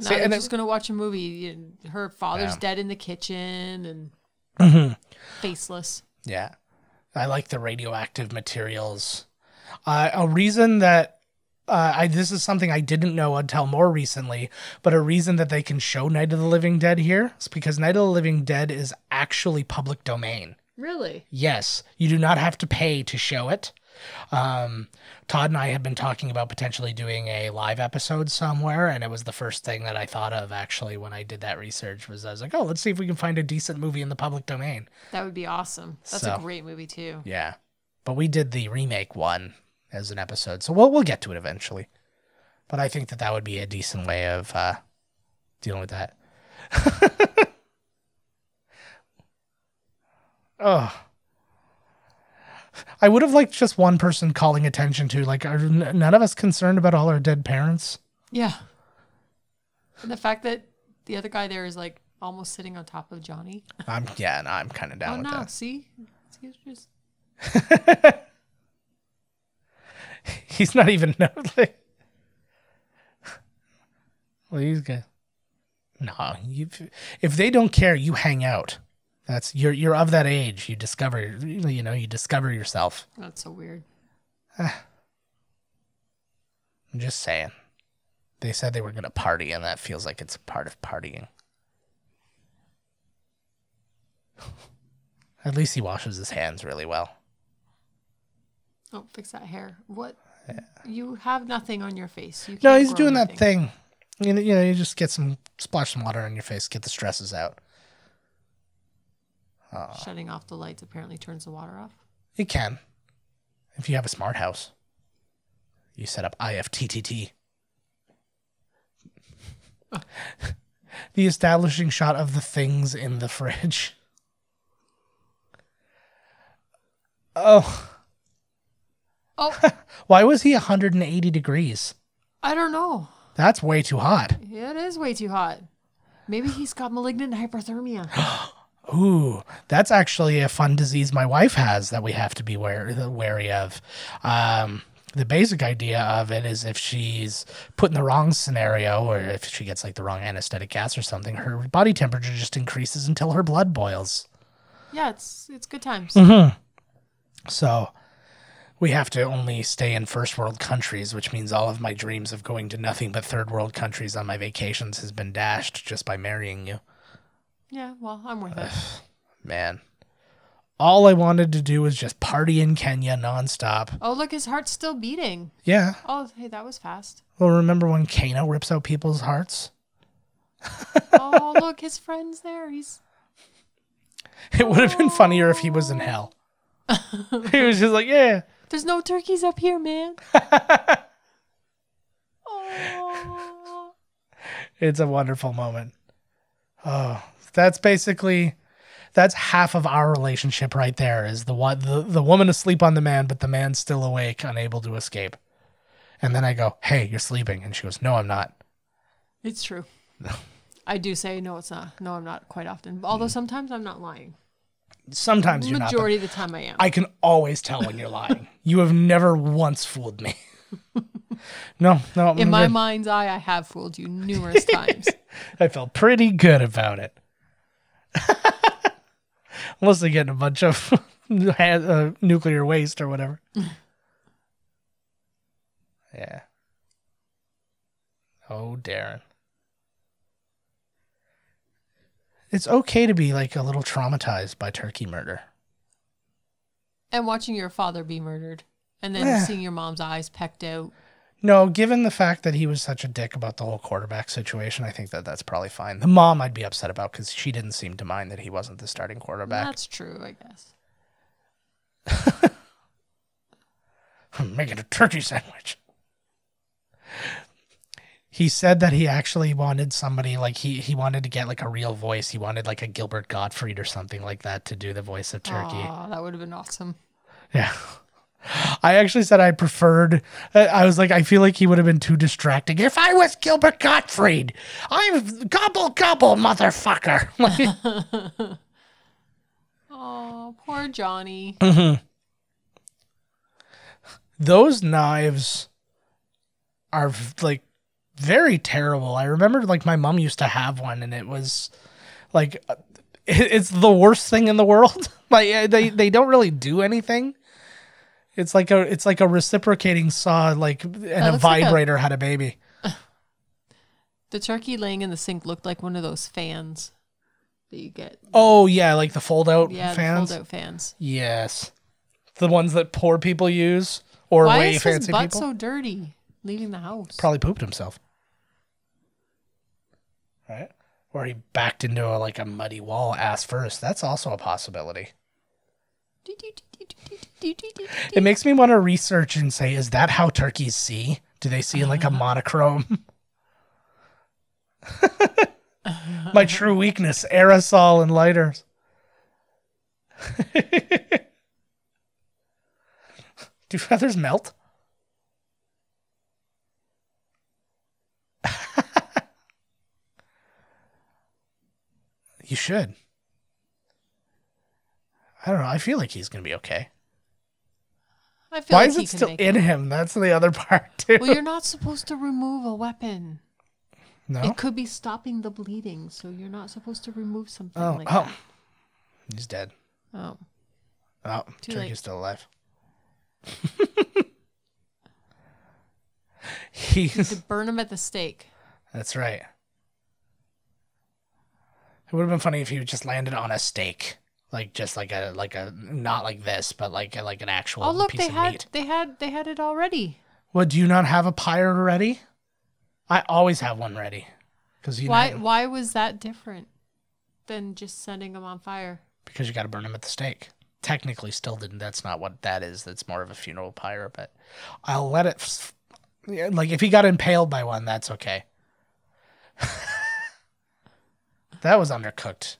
S1: See,
S4: Now they're just going to watch a movie. Her father's dead in the kitchen and faceless.
S1: Yeah. I like the radioactive materials. A reason that this is something I didn't know until more recently, but a reason that they can show Night of the Living Dead here is because Night of the Living Dead is actually public domain.
S4: Really?
S1: Yes. You do not have to pay to show it. Todd and I had been talking about potentially doing a live episode somewhere, and it was the first thing that I thought of actually when I did that research. I was like, oh, let's see if we can find a decent movie in the public domain.
S4: That would be awesome. That's a great movie too.
S1: Yeah. But we did the remake one as an episode, so we'll get to it eventually. But I think that would be a decent way of dealing with that. Oh. I would have liked just one person calling attention to, like, are none of us concerned about all our dead parents?
S4: Yeah. And the fact that the other guy there is, like, almost sitting on top of Johnny.
S1: I'm kind of down with that.
S4: See? Just...
S1: He's not even like, well, he's good. No, if they don't care, you hang out. That's you're of that age. You discover yourself.
S4: That's so weird.
S1: I'm just saying. They said they were going to party, and that feels like it's a part of partying. At least he washes his hands really well.
S4: Oh, fix that hair. What? Yeah. You have nothing on your face. You
S1: no, he's doing that thing. You just splash some water on your face, get the stresses out.
S4: Shutting off the lights apparently turns the water off.
S1: It can. If you have a smart house. You set up IFTTT. The establishing shot of the things in the fridge. Oh. Why was he 180 degrees?
S4: I don't know.
S1: That's way too hot.
S4: Yeah, it is way too hot. Maybe he's got malignant hyperthermia.
S1: Ooh, that's actually a fun disease my wife has that we have to be wary of. The basic idea of it is if she's put in the wrong scenario or if she gets like the wrong anesthetic gas or something, her body temperature just increases until her blood boils.
S4: Yeah, it's good times.
S1: Mm-hmm. So we have to only stay in first world countries, which means all of my dreams of going to nothing but third world countries on my vacations has been dashed just by marrying you.
S4: Yeah, well, I'm worth it.
S1: Man. All I wanted to do was just party in Kenya nonstop.
S4: Oh, look, his heart's still beating.
S1: Yeah.
S4: Oh, hey, that was fast.
S1: Well, remember when Kano rips out people's hearts?
S4: Oh, look, his friend's there.
S1: It would have been funnier if he was in hell. He was just like, yeah.
S4: There's no turkeys up here, man. Oh.
S1: It's a wonderful moment. Oh, that's half of our relationship right there, is the woman asleep on the man, but the man's still awake, unable to escape. And then I go, hey, you're sleeping. And she goes, no, I'm not.
S4: It's true. I do say, no, it's not. No, I'm not quite often. Although sometimes I'm not lying.
S1: Sometimes you're not.
S4: Majority of the time I am.
S1: I can always tell when you're lying. You have never once fooled me. No.
S4: In my mind's eye, I have fooled you numerous times.
S1: I felt pretty good about it. Unless they get a bunch of nuclear waste or whatever. Yeah. Oh, Darren. It's okay to be like a little traumatized by turkey murder.
S4: And watching your father be murdered. And then seeing your mom's eyes pecked out.
S1: No, given the fact that he was such a dick about the whole quarterback situation, I think that's probably fine. The mom I'd be upset about because she didn't seem to mind that he wasn't the starting quarterback.
S4: That's true, I guess.
S1: I'm making a turkey sandwich. He said that he actually wanted somebody, like he wanted to get like a real voice. He wanted like a Gilbert Gottfried or something like that to do the voice of turkey.
S4: Oh, that would have been awesome.
S1: Yeah. I actually said I preferred, I was like, I feel like he would have been too distracting. If I was Gilbert Gottfried, I'm gobble, motherfucker.
S4: Oh, poor Johnny.
S1: Mm-hmm. Those knives are like very terrible. I remember like my mom used to have one and it was like, it's the worst thing in the world. Like they don't really do anything. It's like a reciprocating saw, like, and a vibrator had a baby.
S4: The turkey laying in the sink looked like one of those fans that you get.
S1: Oh yeah, like the fold-out fans.
S4: Yeah, the fold-out fans.
S1: Yes, the ones that poor people use, or
S4: Why
S1: way
S4: is
S1: fancy
S4: his butt
S1: people.
S4: so dirty? Leaving the house.
S1: Probably pooped himself. Right, or he backed into a muddy wall ass first. That's also a possibility. It makes me want to research and say, is that how turkeys see? Do they see in like a monochrome? My true weakness, aerosol and lighters. Do feathers melt? You should. I don't know. I feel like he's going to be okay.
S4: I feel
S1: Why
S4: like
S1: is
S4: he
S1: it
S4: can
S1: still
S4: make
S1: in
S4: it.
S1: him? That's the other part, too.
S4: Well, you're not supposed to remove a weapon.
S1: No?
S4: It could be stopping the bleeding, so you're not supposed to remove something like
S1: oh.
S4: that.
S1: He's dead.
S4: Oh.
S1: Oh,
S4: Too
S1: turkey's
S4: late.
S1: still alive.
S4: You could burn him at the stake.
S1: That's right. It would have been funny if he just landed on a stake. Like just like a not like this, but like an actual
S4: Oh look,
S1: piece of meat.
S4: they had it already.
S1: What, do you not have a pyre ready? I always have one ready.
S4: Why was that different than just sending them on fire?
S1: Because you got to burn them at the stake. Technically, still didn't. That's not what that is. That's more of a funeral pyre. But I'll let it. Like if he got impaled by one, that's okay. That was undercooked.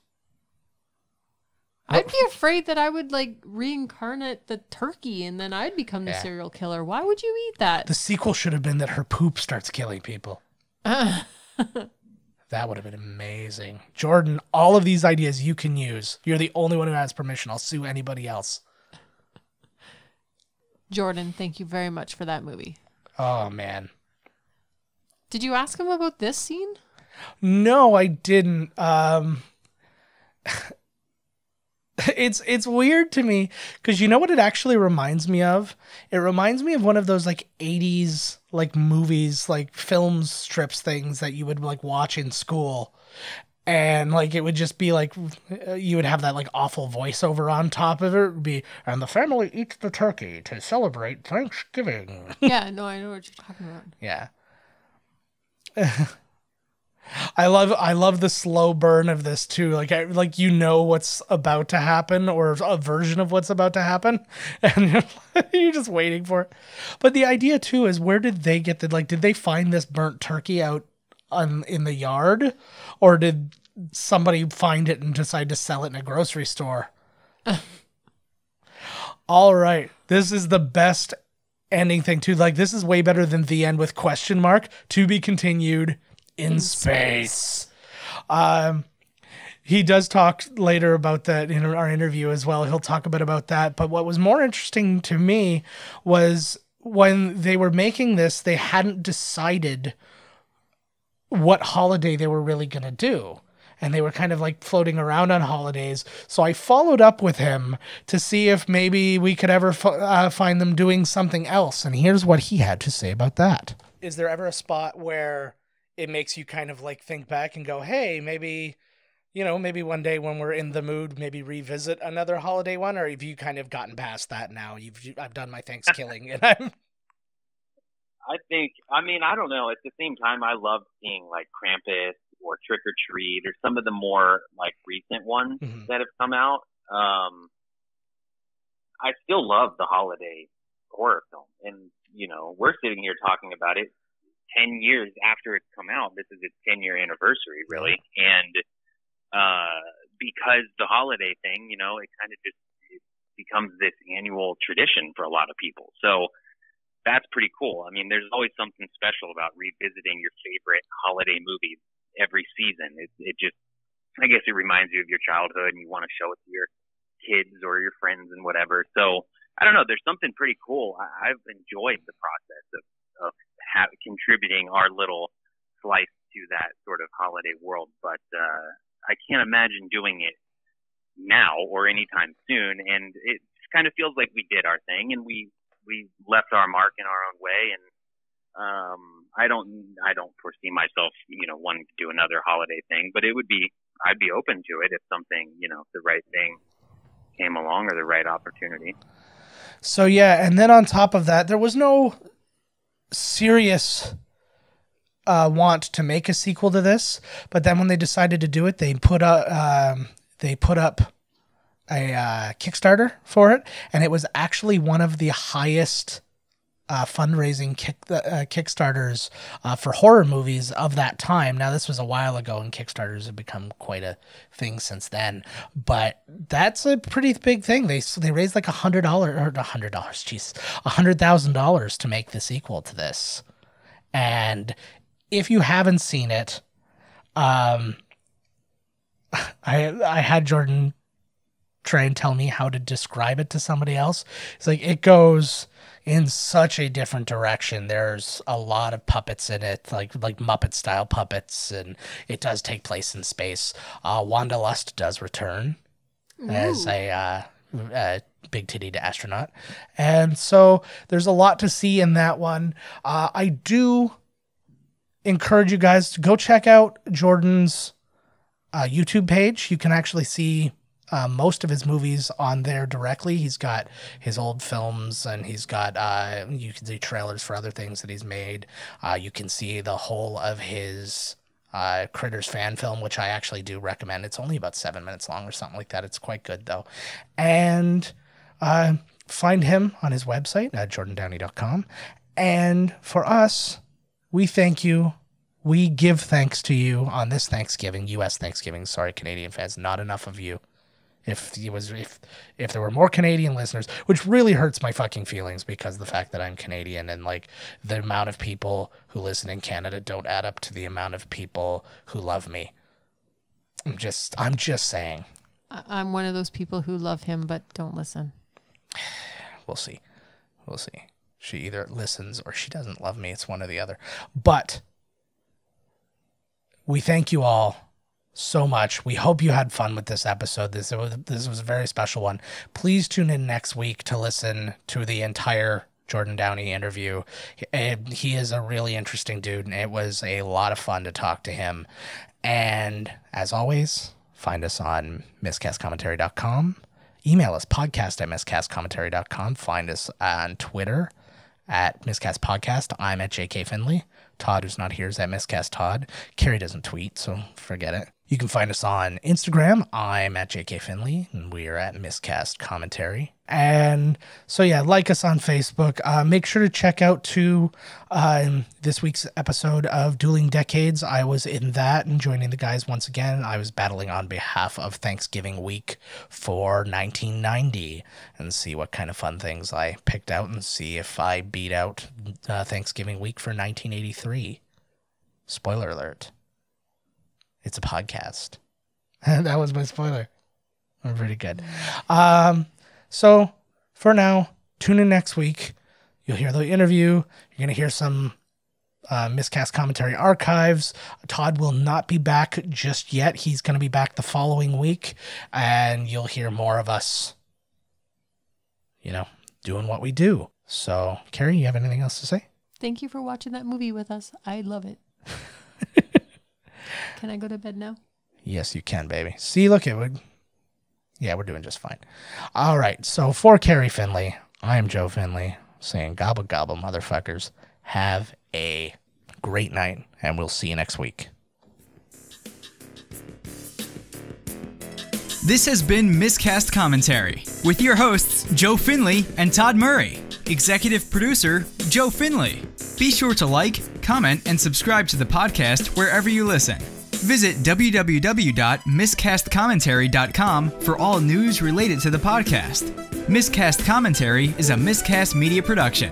S4: I'd be afraid that I would like reincarnate the turkey and then I'd become the serial killer. Why would you eat that?
S1: The sequel should have been that her poop starts killing people. That would have been amazing. Jordan, all of these ideas you can use. You're the only one who has permission. I'll sue anybody else.
S4: Jordan, thank you very much for that movie.
S1: Oh, man.
S4: Did you ask him about this scene?
S1: No, I didn't. It's weird to me because you know what it actually reminds me of? It reminds me of one of those like 80s like movies, like film strips things that you would like watch in school. And like it would just be like you would have that like awful voiceover on top of it. It would be, and the family eats the turkey to celebrate Thanksgiving.
S4: Yeah, no, I know what you're talking about.
S1: Yeah. I love the slow burn of this too. Like you know what's about to happen or a version of what's about to happen, and you're just waiting for it. But the idea too is, where did they get did they find this burnt turkey out in the yard, or did somebody find it and decide to sell it in a grocery store? All right, this is the best ending thing too. Like this is way better than the end with question mark, to be continued. In space. He does talk later about that in our interview as well. He'll talk a bit about that. But what was more interesting to me was when they were making this, they hadn't decided what holiday they were really going to do. And they were kind of like floating around on holidays. So I followed up with him to see if maybe we could ever find them doing something else. And here's what he had to say about that. Is there ever a spot where it makes you kind of like think back and go, hey, maybe one day when we're in the mood, maybe revisit another holiday one? Or have you kind of gotten past that now? I've done my Thankskilling and I
S5: don't know. At the same time, I love seeing like Krampus or Trick or Treat or some of the more like recent ones that have come out. I still love the holiday horror film. And, we're sitting here talking about it 10 years after it's come out. This is its 10-year anniversary, really. And because the holiday thing, it kind of just becomes this annual tradition for a lot of people. So that's pretty cool. I mean, there's always something special about revisiting your favorite holiday movies every season. It just, I guess it reminds you of your childhood and you want to show it to your kids or your friends and whatever. So I don't know. There's something pretty cool. I've enjoyed the process of contributing our little slice to that sort of holiday world, but I can't imagine doing it now or anytime soon. And it kind of feels like we did our thing and we left our mark in our own way. And I don't foresee myself, wanting to do another holiday thing, but I'd be open to it if something, the right thing came along or the right opportunity.
S1: So yeah, and then on top of that, there was no serious want to make a sequel to this, but then when they decided to do it, they put up a Kickstarter for it, and it was actually one of the highest fundraising Kickstarters for horror movies of that time. Now, this was a while ago, and Kickstarters have become quite a thing since then. But that's a pretty big thing. They raised like $100,000 to make the sequel to this. And if you haven't seen it, I had Jordan try and tell me how to describe it to somebody else. It's like it goes in such a different direction. There's a lot of puppets in it, like Muppet style puppets, and it does take place in space. Wanda Lust does return as a big titted astronaut, and so there's a lot to see in that one. I do encourage you guys to go check out Jordan's YouTube page. You can actually see most of his movies on there directly. He's got his old films, and he's got you can see trailers for other things that he's made. You can see the whole of his Critters fan film, which I actually do recommend. It's only about 7 minutes long or something like that. It's quite good though. And find him on his website at jordandowney.com. And for us, we thank you. We give thanks to you on this Thanksgiving, U.S. Thanksgiving. Sorry, Canadian fans, not enough of you. If there were more Canadian listeners, which really hurts my fucking feelings because the fact that I'm Canadian and like the amount of people who listen in Canada don't add up to the amount of people who love me. I'm just saying.
S4: I'm one of those people who love him but don't listen.
S1: We'll see. She either listens or she doesn't love me. It's one or the other. But we thank you all so much. We hope you had fun with this episode. This was a very special one. Please tune in next week to listen to the entire Jordan Downey interview. He is a really interesting dude, and it was a lot of fun to talk to him. And as always, find us on miscastcommentary.com. Email us, podcast@miscastcommentary.com. Find us on Twitter @miscastpodcast. I'm at JK Finley. Todd, who's not here, is at miscasttodd. Carrie doesn't tweet, so forget it. You can find us on Instagram. I'm at JK Finley, and we are at Miscast Commentary. And so, yeah, like us on Facebook. Make sure to check out, this week's episode of Dueling Decades. I was in that and joining the guys once again. I was battling on behalf of Thanksgiving week for 1990 and see what kind of fun things I picked out and see if I beat out Thanksgiving week for 1983. Spoiler alert. It's a podcast. That was my spoiler. I'm pretty good. So for now, tune in next week. You'll hear the interview. You're going to hear some Miscast Commentary archives. Todd will not be back just yet. He's going to be back the following week, and you'll hear more of us, doing what we do. So, Carrie, you have anything else to say?
S4: Thank you for watching that movie with us. I love it. Can I go to bed now?
S1: Yes, you can, baby. See, look, we're doing just fine. All right, so for Carrie Finley, I am Joe Finley saying gobble gobble, motherfuckers. Have a great night, and we'll see you next week.
S6: This has been Miscast Commentary with your hosts, Joe Finley and Todd Murray. Executive producer, Joe Finley. Be sure to like, comment, and subscribe to the podcast wherever you listen. Visit www.miscastcommentary.com for all news related to the podcast. Miscast Commentary is a Miscast Media production.